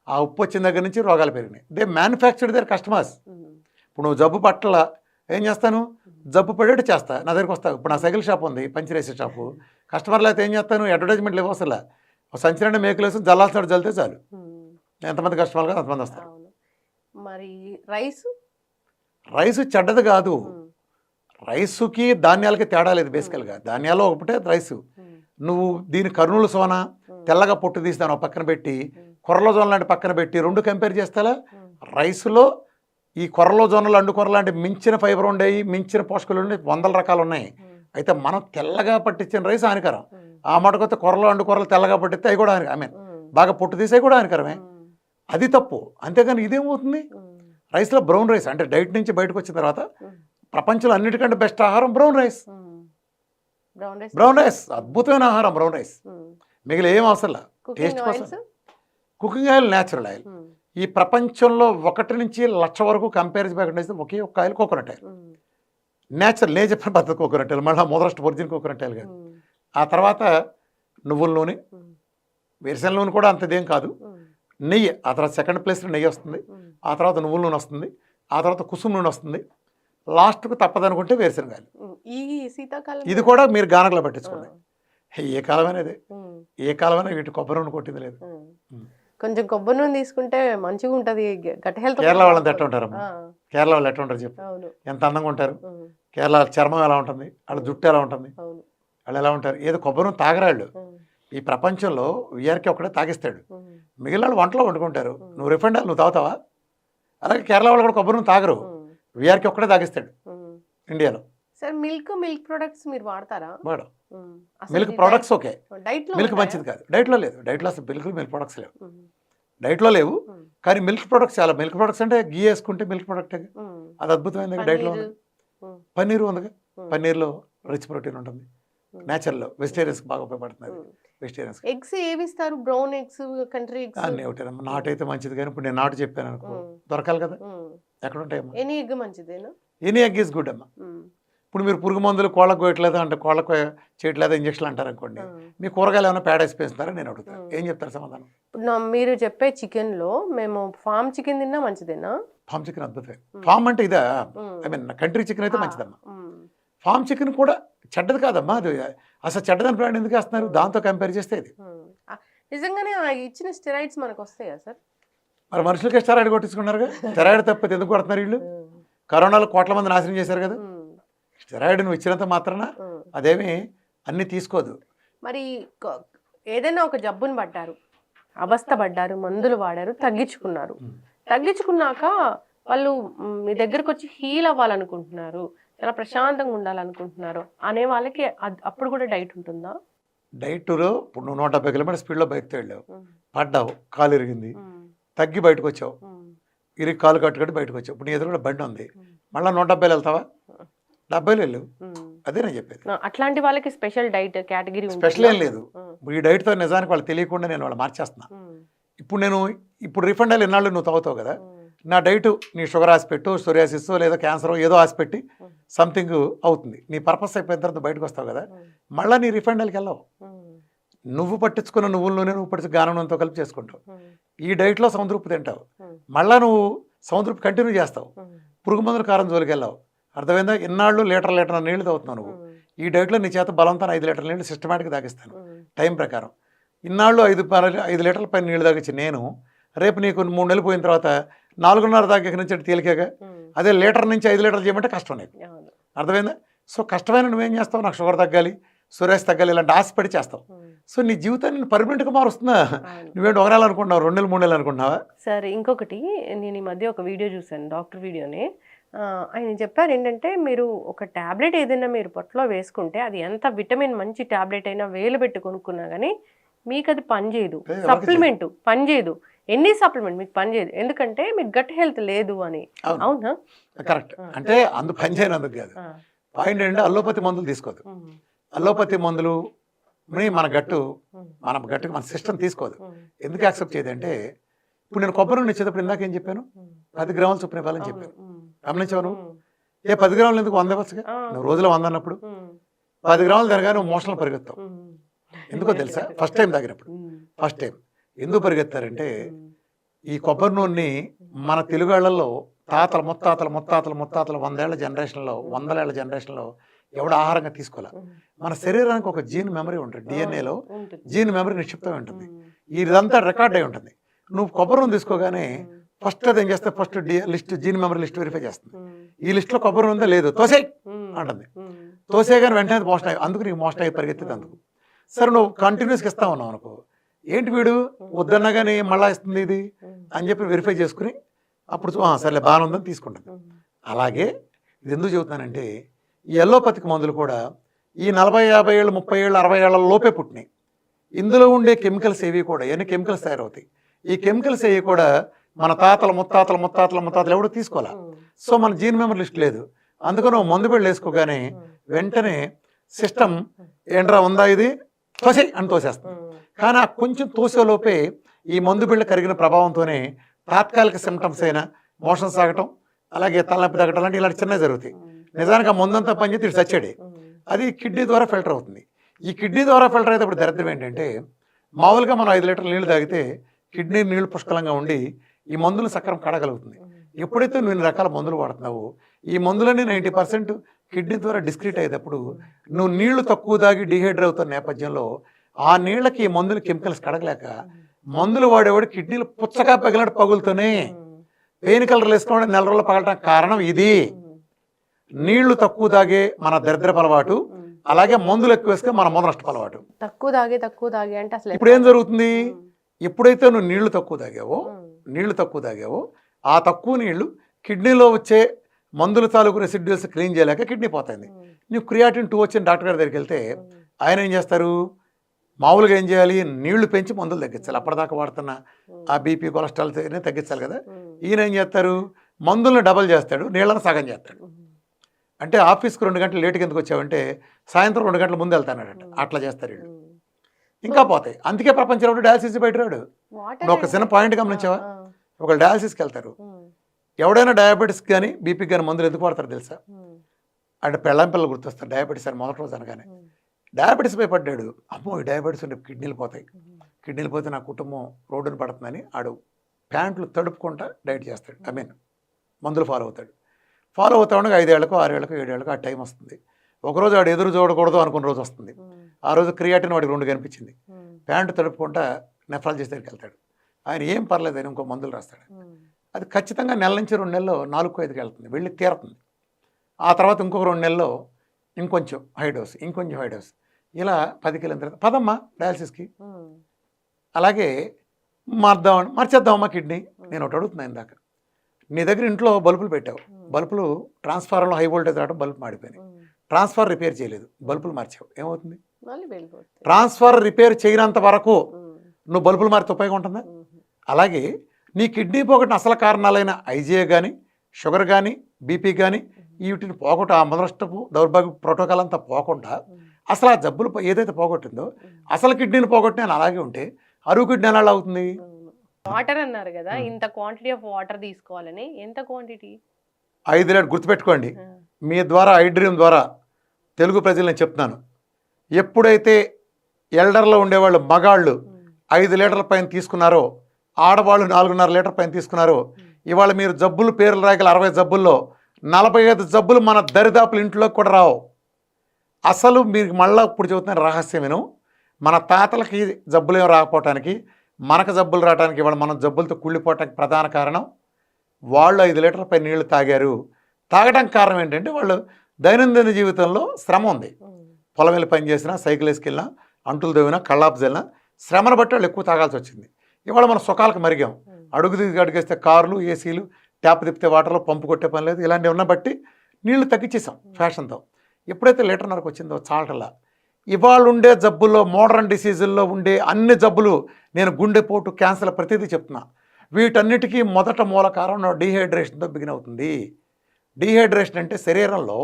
ఆ ఉప్పు వచ్చిన దగ్గర నుంచి రోగాలు పెరిగినాయి. They manufactured their customers. ఇప్పుడు నువ్వు జబ్బు పట్ల ఏం చేస్తాను, జబ్బు పడేట్టు చేస్తా, నా దగ్గరికి వస్తావు. ఇప్పుడు నా సైకిల్ షాప్ ఉంది, పంచరేసే షాపు, కస్టమర్లు అయితే ఏం చేస్తాను, అడ్వర్టైజ్మెంట్లు ఇవ్వసలే, సంచలన మేకలు వేసి జల్లాల్సినట్టు జల్లితే చాలు, ఎంతమంది కస్టమర్లు కదా అంతమంది వస్తారు. మరి రైసు చెడ్డది కాదు, రైసుకి ధాన్యాలకి తేడా లేదు. బేసికల్గా ధాన్యాలు ఒకటే రైసు. నువ్వు దీని కర్నూలు సోన తెల్లగా పొట్టు తీస్తాను పక్కన పెట్టి, కొర్రల జోన్ లాంటి పక్కన పెట్టి రెండు కంపేర్ చేస్తాలా? రైసులో ఈ కొర్రలో జొన్నలు, అండు కొర్ర లాంటి మించిన ఫైబర్ ఉండేవి, మించిన పోషకాలు ఉండే 100 రకాలు ఉన్నాయి. అయితే మనం తెల్లగా పట్టించిన రైస్ హానికరం. ఆ మటుకొస్తే కొర్రలు, అండు కొర్రలు తెల్లగా పట్టిస్తే అవి కూడా హానికరం. బాగా పొట్టు తీసే కూడా హానికరమే, అది తప్పు. అంతేగాని ఇదేమవుతుంది, రైస్లో బ్రౌన్ రైస్ అంటే డైట్ నుంచి బయటకు వచ్చిన తర్వాత ప్రపంచంలో అన్నిటికంటే బెస్ట్ ఆహారం బ్రౌన్ రైస్. బ్రౌన్ రైస్ అద్భుతమైన ఆహారం బ్రౌన్ రైస్. మిగిలిన ఏం అవసరం, టేస్ట్ కోసం. Cooking oil natural oil. ఈ ప్రపంచంలో 1 నుంచి 1,00,000 వరకు కంపారిజన్ చేస్తే ఒకే ఒక్క ఆయిల్ కోకోనట్ ఆయిల్. న్యాచురల్, నేను చెప్పిన పద్ధతి కోకోనట్ ఆయిల్, మళ్ళీ మొదటి ఒరిజినల్ కోకోనట్ ఆయిల్ కాదు. ఆ తర్వాత నువ్వుల నూనె, వేరుశెనగ నూనె కూడా అంతదేం కాదు, నెయ్యి. ఆ తర్వాత సెకండ్ ప్లేస్లో నెయ్యి వస్తుంది, ఆ తర్వాత నువ్వుల నూనె వస్తుంది, ఆ తర్వాత కుసుమ నూనె వస్తుంది, లాస్ట్కు తప్పదనుకుంటే వేరుశెనగాయలు. ఈ శీతాకాలం ఇది కూడా మీరు గానకలో పట్టించుకోండి. ఏ కాలమైనా అదే, ఏ కాలమైనా వీటి కొబ్బరి నూనె కొట్టింది లేదు. కొంచెం కొబ్బరి నూనె తీసుకుంటే మంచిగా ఉంటుంది, గట్టి హెల్త్. కేరళ వాళ్ళంతా ఎట్లా ఉంటారమ్మా, కేరళ వాళ్ళు ఎట్లా ఉంటారు చెప్పు, ఎంత అందంగా ఉంటారు. కేరళ చర్మం ఎలా ఉంటుంది, వాళ్ళ జుట్టు ఎలా ఉంటుంది, వాళ్ళు ఎలా ఉంటారు. ఏదో కొబ్బరి నూనె తాగరాళ్ళు. ఈ ప్రపంచంలో విఆర్కి ఒక్కడే తాగిస్తాడు, మిగిలిన వాళ్ళు వంటలో వండుకుంటారు. నువ్వు రిఫైండ్ ఆయిల్ నువ్వు తాగుతావా? అలాగే కేరళ వాళ్ళు కూడా కొబ్బరి నూనె తాగరు, విఆర్కి ఒక్కడే తాగిస్తాడు ఇండియాలో. సార్ మిల్క్ ప్రొడక్ట్స్ మీరు వాడతారా? వాడు మిల్క్ ప్రొడక్ట్స్ ఓకే, మిల్క్ మంచిది కాదు. డైట్లో లేదు, డైట్లో అసలు మిల్క్ ప్రొడక్ట్స్ లేవు, డైట్లో లేవు. కానీ మిల్క్ ప్రొడక్ట్స్ చాలా. మిల్క్ ప్రొడక్ట్స్ అంటే గీ వేసుకుంటే మిల్క్ ప్రొడక్ట్, అది అద్భుతమైనది. డైట్లో ఉంది. పన్నీరు ఉందిగా, పన్నీర్లో రిచ్ ప్రోటీన్ ఉంటుంది, న్యాచురల్లో. వెజిటేరియన్స్కి బాగా ఉపయోగపడుతుంది. వెజిటేరియన్స్ ఎగ్స్ ఏవి ఇస్తారు? బ్రౌన్ ఎగ్స్, కంట్రీ ఎగ్స్ అన్నీ ఒకటేనమ్మా. నాటు అయితే మంచిది, కానీ ఇప్పుడు నేను నాటు చెప్పాను అనుకో, దొరకాలి కదా, ఎక్కడ ఉంటాయమ్మా. ఎనీ ఎగ్ మంచిదేనా? ఎనీ ఎగ్ ఈజ్ గుడ్ అమ్మా. ఇప్పుడు మీరు పురుగు మందులు కోళ్ళకు కోయట్లేదు అంటే, కోళ్ళకు చేయట్లేదు ఇంజక్షన్లు అంటారు అనుకోండి, మీ కూరగాయలు ఏమైనా పేడ వేసి పెంచుతారా నేను అడుగుతాను, ఏం చెప్తారు సమాధానం? మీరు చెప్పే చికెన్ లో మేము ఫామ్ చికెన్ తిన్నా మంచిదేనా? ఫామ్ చికెన్ అద్భుతమే. ఫామ్ అంటే ఇదా, ఐ మీన్ కంట్రీ చికెన్ అయితే మంచిదమ్మా. ఫామ్ చికెన్ కూడా చెడ్డది కాదమ్మా, అది అసలు చెడ్డదని బ్రాండ్ ఎందుకు వేస్తున్నారు, దాంతో కంపేర్ చేస్తే ఇది. నిజంగానే ఇచ్చిన స్టెరాయిడ్స్ మనకు వస్తాయా సార్? మరి మనుషులకే స్టెరాయిడ్ కొట్టించుకున్నారు కదా, స్టెరాయిడ్ తప్పితే ఎందుకు కొడుతున్నారు వీళ్ళు? కరోనాలో కోట్ల మంది నాశనం చేశారు కదా. స్టెరాయిడ్ నువ్వు ఇచ్చినంత మాత్రాన అదేమి అన్ని తీసుకోదు. మరి ఏదైనా ఒక జబ్బుని పడ్డారు, అవస్థ పడ్డారు, మందులు వాడారు, తగ్గించుకున్నాక వాళ్ళు మీ దగ్గరకు వచ్చి హీల్ అవ్వాలనుకుంటున్నారు, చాలా ప్రశాంతంగా ఉండాలనుకుంటున్నారు అనే వాళ్ళకి అప్పుడు కూడా డైట్ ఉంటుందా? డైట్లో ఇప్పుడు నువ్వు 170 కిలోమీటర్ స్పీడ్లో బైక్తో వెళ్ళావు, పడ్డావు, కాలు ఇరిగింది, తగ్గి బయటకు వచ్చావు, ఇరిగి కాలు కట్టుకట్టి బయటకు వచ్చావు. ఇప్పుడు నీ ఎదురు కూడా బండి ఉంది, మళ్ళీ 170 వెళ్తావా? 70 వెళ్ళు. అదే నేను చెప్పేది. అట్లాంటి వాళ్ళకి స్పెషల్ డైట్ కేటగిరీ స్పెషల్ ఏం లేదు. ఈ డైట్తో నిజానికి వాళ్ళు తెలియకుండా నేను వాళ్ళు మార్చేస్తున్నా. ఇప్పుడు రిఫండ్ ఆయిల్ ఎన్నాళ్ళు నువ్వు తాగుతావు కదా, నా డైట్ నీ షుగర్ ఆసిపెట్టు సోరియాసిస్ లేదా క్యాన్సర్ ఏదో ఆసిపెట్టి సంథింగ్ అవుతుంది, నీ పర్పస్ అయిపోయిన తర్వాత బయటకు వస్తావు కదా, మళ్ళీ నీ రిఫైండల్కి వెళ్ళావు. నువ్వు పట్టించుకున్న నువ్వుల నూనె నువ్వు పట్టించుకు గానం నూనెతో కలిపి చేసుకుంటావు. ఈ డైట్లో సంతృప్తి తింటావు, మళ్ళీ నువ్వు సంతృప్తి కంటిన్యూ చేస్తావు. పురుగు మందుల కారం జోలికి వెళ్ళావు. అర్థమైందా? ఇన్నాళ్ళు లీటర్ నీళ్లు తాగుతున్నావు నువ్వు. ఈ డైట్లో నీ చేత బలంతో 5 లీటర్ల నీళ్ళు సిస్టమేటిక్గా తాగిస్తాను టైం ప్రకారం. ఇన్నాళ్ళు 5 లీటర్ల పైన నీళ్ళు తాగించి నేను రేపు నీకు 3 నెలలు పోయిన తర్వాత 4.5 తాగే నుంచి తేలికగా అదే లీటర్ నుంచి 5 లీటర్లు చేయమంటే కష్టం నీకు. అర్థమైందా? సో కష్టమైన నువ్వేం చేస్తావు, నాకు షుగర్ తగ్గాలి, సూర్యాస్ తగ్గాలి, ఇలాంటి ఆశపడి చేస్తావు. సో నీ జీవితాన్ని పర్మనెంట్గా మారుస్తుందా? నువ్వేంటి 1 నెల అనుకుంటున్నావు, 2 నెలలు 3 నెలలు అనుకుంటున్నావా? సరే, ఇంకొకటి నేను ఈ మధ్య ఒక వీడియో చూశాను, డాక్టర్ వీడియోని. ఆయన చెప్పారు ఏంటంటే, మీరు ఒక ట్యాబ్లెట్ ఏదైనా మీరు పొట్టలో వేసుకుంటే అది ఎంత విటమిన్ మంచి ట్యాబ్లెట్ అయినా వేలు పెట్టి కొనుక్కున్నా కానీ మీకు అది పనిచేయదు. సప్లిమెంట్ పనిచేయదు, ఎన్ని సప్లిమెంట్ మీకు పనిచేయదు, ఎందుకంటే మీకు గట్ హెల్త్ లేదు అని. అవునా? కరెక్ట్. అంటే అందు పనిచేయనందుకు కాదు, పాయింట్ ఏంటంటే అల్లోపతి మందులు తీసుకోదు. అల్లోపతి మందులు మన గట్టుకు మన సిస్టమ్ తీసుకోదు. ఎందుకు యాక్సెప్ట్ చేయదు అంటే, ఇప్పుడు నేను కొబ్బరి నూనె ఇచ్చేటప్పుడు ఇందాక ఏం చెప్పాను, 10 గ్రాములు చొప్పున ఇవ్వాలని చెప్పాను. గమనించావు నువ్వు? 10 గ్రాములు ఎందుకు 100 ఇవ్వచ్చుగా? నువ్వు రోజులో 100 అన్నప్పుడు 10 గ్రాములు తినగా నువ్వు మోషన్లో పరిగెత్తావు. ఎందుకో తెలుసా? ఫస్ట్ టైం తాగినప్పుడు. ఫస్ట్ టైం ఎందుకు పరిగెత్తారంటే, ఈ కొబ్బరి నూనెని మన తెలుగాళ్లలో తాతల ముత్తాతల 100 ఏళ్ల జనరేషన్లో ఎవడు ఆహారంగా తీసుకోవాలి. మన శరీరానికి ఒక జీన్ మెమరీ ఉంటుంది, డిఎన్ఏలో జీన్ మెమరీ నిక్షిప్తమై ఉంటుంది. ఇదంతా రికార్డ్ అయి ఉంటుంది. నువ్వు కొబ్బరి నూనె తీసుకోగానే ఫస్ట్ అది ఏం చేస్తే, first gene memory list verify చేస్తుంది. ఈ లిస్ట్లో కొబ్బరి నూనె లేదు, తోసే అంటుంది. తోసేగానే వెంటనే మోషన్ అయ్యి, అందుకు నీకు మోషన్ అయ్యి పరిగెత్తేది అందుకు. సరే నువ్వు కంటిన్యూస్గా ఇస్తా ఉన్నావు అనుకో, ఏంటి వీడు వద్దన్నా కానీ మళ్ళా ఇస్తుంది ఇది అని చెప్పి వెరిఫై చేసుకుని అప్పుడు సర్లే బాగానే ఉందని తీసుకుంటుంది. అలాగే ఇది ఎందుకు చెబుతున్నానంటే, ఈ ఎల్లోపతికి మందులు కూడా ఈ 40, 50 ఏళ్ళు, 30 ఏళ్ళు, 60 ఏళ్ల లోపే పుట్టినాయి. ఇందులో ఉండే కెమికల్స్ ఏవి కూడా ఎన్ని కెమికల్స్ తయారవుతాయి. ఈ కెమికల్స్ ఏవి కూడా మన తాతల ముత్తాతలు ఎవడో తీసుకోవాలా. సో మన జీన్ మెమరీ లిస్ట్ లేదు. అందుకని మందు బిళ్ళ వేసుకోగానే వెంటనే సిస్టమ్ ఏంట్రా ఉందా ఇది తోసే అని తోసేస్తుంది. కానీ ఆ కొంచెం తోసేలోపే ఈ మందు బిళ్ళ కరిగిన ప్రభావంతోనే తాత్కాలిక సిమ్టమ్స్ అయినా మోషన్ సాగటం, అలాగే తలనొప్పి తగ్గటం లాంటి ఇలాంటి చిన్నవి జరుగుతాయి. నిజానికి ఆ మందంతా పనిచేసి ఇటు చచ్చాడే, అది కిడ్నీ ద్వారా ఫిల్టర్ అవుతుంది. ఈ కిడ్నీ ద్వారా ఫిల్టర్ అయితే ఇప్పుడు దరిద్రం ఏంటంటే, మామూలుగా మనం 5 లీటర్ల నీళ్ళు తాగితే కిడ్నీ నీళ్లు పుష్కలంగా ఉండి ఈ మందులు సక్రమం కడగలుగుతుంది. ఎప్పుడైతే నువ్వు ఇన్ని రకాల మందులు వాడుతున్నావో, ఈ మందులన్నీ 90% కిడ్నీ ద్వారా డిస్క్రీట్ అయ్యేటప్పుడు నువ్వు నీళ్లు తక్కువ తాగి డిహైడ్రేట్ అవుతున్న నేపథ్యంలో ఆ నీళ్ళకి ఈ మందులు కెమికల్స్ కడగలేక మందులు వాడేవాడు కిడ్నీలు పుచ్చగా పగిలినట్టు పగులుతూనే పెయిన్ కలర్లు వేసుకోవడం 4 రోజులు పగలటానికి కారణం ఇది. నీళ్లు తక్కువ తాగే మన దరిద్రపు అలవాటు, అలాగే మందులు ఎక్కువ వేసుకుని మన మొదలు నష్టపు అలవాటు. తక్కువ తాగే అంటే అసలు ఇప్పుడు ఏం జరుగుతుంది, ఎప్పుడైతే నువ్వు నీళ్లు తక్కువ తాగావో ఆ తక్కువ నీళ్లు కిడ్నీలో వచ్చే మందుల తాలూకు రెసిడ్యూల్స్ క్లీన్ చేయలేక కిడ్నీ పోతుంది. నువ్వు క్రియాటిన్ 2 వచ్చిన డాక్టర్ గారి దగ్గరికి వెళ్తే ఆయన ఏం చేస్తారు, మామూలుగా ఏం చేయాలి, నీళ్లు పెంచి మందులు తగ్గించాలి. అప్పటిదాకా వాడుతున్న ఆ బీపీ కొలెస్ట్రాల్ తగ్గించాలి కదా. ఈయన ఏం చేస్తారు, మందులను డబల్ చేస్తాడు, నీళ్ళని సగం చేస్తాడు. అంటే ఆఫీస్కి 2 గంటలు లేటుగా ఎందుకు వచ్చావంటే సాయంత్రం 2 గంటల ముందు వెళ్తానట. అట్లా చేస్తారు వీళ్ళు, ఇంకా పోతాయి. అందుకే ప్రపంచంలో డయాలసిస్ బయట రాడు. నువ్వు ఒక చిన్న పాయింట్ గమనించావా, ఒకళ్ళు డయాలసిస్కి వెళ్తారు, ఎవడైనా డయాబెటీస్ కానీ బీపీకి కానీ మందులు ఎందుకు వాడతారు తెలుసా? అంటే పిల్లలు గుర్తొస్తారు డయాబెటీస్ అని మొదటి రోజు అనగానే. డయాబెటీస్ భయపడ్డాడు, అమ్మో ఈ డయాబెటీస్ ఉంటే కిడ్నీలు పోతే నా కుటుంబం రోడ్డును పడుతుందని ఆడు ప్యాంట్లు తడుపుకుంటా డైట్ చేస్తాడు, మందులు ఫాలో అవుతా ఉండగా 5 ఏళ్లకు 6 ఏళ్లకు 7 ఏళ్లకు ఆ టైం వస్తుంది. ఒకరోజు ఆడు ఎదురు చూడకూడదు అనుకున్న రోజు వస్తుంది. ఆ రోజు క్రియాటిన్ వాడికి 2 కనిపించింది. ప్యాంటు తడుపుకుంటా నెఫ్రాలజిస్ట్ దగ్గరికి వెళ్తాడు. ఆయన ఏం పర్లేదు అని ఇంకో మందులు రాస్తాడు. అది ఖచ్చితంగా 1 నెల నుంచి 2 నెలల్లో 4-5కి వెళ్తుంది, వెళ్ళి తీరుతుంది. ఆ తర్వాత ఇంకొక 2 నెలల్లో ఇంకొంచెం హై డోస్, ఇలా 10కి వెళ్ళిన తర్వాత పదమ్మా డయాలసిస్కి. అలాగే మార్చేద్దామమ్మా కిడ్నీ. నేను ఒకటి అడుగుతున్నాను ఇందాక, నీ దగ్గర ఇంట్లో బల్బులు పెట్టావు, బల్బులు ట్రాన్స్ఫార్మర్లో హై వోల్టేజ్ రావడం బల్బు మాడిపోయినాయి, ట్రాన్స్ఫార్ రిపేర్ చేయలేదు, బల్బులు మార్చావు, ఏమవుతుంది? ట్రాన్స్ఫార్ రిపేర్ చేయనంత వరకు నువ్వు బల్బులు మారితే ఉపయోగం ఉంటుందా? అలాగే నీ కిడ్నీ పోగొట్టిన అసలు కారణాలైన ఐజిఏ కానీ, షుగర్ కానీ, బీపీ కానీ వీటిని పోగొట్టు ఆ మొదలష్టపు దౌర్భాగ్య ప్రోటోకాల్ అంతా పోకుండా అసలు ఆ జబ్బులు ఏదైతే పోగొట్టిందో అసలు కిడ్నీని పోగొట్టిన అలాగే ఉంటే అరువు కిడ్నీ ఎలా అవుతుంది? వాటర్ అన్నారు కదా, ఇంత క్వాంటిటీ ఆఫ్ వాటర్ తీసుకోవాలని. ఎంత క్వాంటిటీ? 5 లీటర్ గుర్తుపెట్టుకోండి. మీ ద్వారా ఐడ్రీమ్ ద్వారా తెలుగు ప్రజలు నేను చెప్తున్నాను, ఎప్పుడైతే ఎల్డర్లో ఉండేవాళ్ళు మగాళ్ళు 5 లీటర్ల పైన తీసుకున్నారో, ఆడవాళ్ళు 4.5 లీటర్ పైన తీసుకున్నారో, ఇవాళ మీరు జబ్బులు పేర్లు రాయగల 60 జబ్బుల్లో 45 జబ్బులు మన దరిదాపుల ఇంట్లోకి కూడా రావు. అసలు మీరు మళ్ళీ ఇప్పుడు చెబుతున్న రహస్యమేను, మన తాతలకి జబ్బులు ఏం రాకపోవటానికి, మనకు జబ్బులు రావడానికి, ఇవాళ మనం జబ్బులతో కుళ్ళిపోవటానికి ప్రధాన కారణం వాళ్ళు 5 లీటర్ల పైన నీళ్లు తాగారు. తాగడానికి కారణం ఏంటంటే వాళ్ళు దైనందిన జీవితంలో శ్రమ ఉంది. పొలం వెళ్ళి పని చేసినా, సైకిల్ వేసుకెళ్ళినా, అంటులు దవ్వినా, కళ్ళాపు జల్లినా శ్రమను బట్టి వాళ్ళు ఎక్కువ తాగాల్సి వచ్చింది. ఇవాళ మనం సుఖాలకు మరిగాం. అడుగు దిగి అడిగేస్తే కార్లు, ఏసీలు, ట్యాప్ తిప్పితే వాటర్లో పంపు కొట్టే పని లేదు. ఇలాంటివి ఉన్న బట్టి నీళ్లు తగ్గించేసాం ఫ్యాషన్తో. ఎప్పుడైతే లీటర్నరకు వచ్చిందో చాలటల్లా ఇవాళ ఉండే జబ్బుల్లో, మోడర్న్ డిసీజుల్లో ఉండే అన్ని జబ్బులు, నేను గుండెపోటు, క్యాన్సర్ ప్రతిదీ చెప్తున్నా, వీటన్నిటికీ మొదట మూల కారణం డీహైడ్రేషన్తో బిగిన్ అవుతుంది. డీహైడ్రేషన్ అంటే శరీరంలో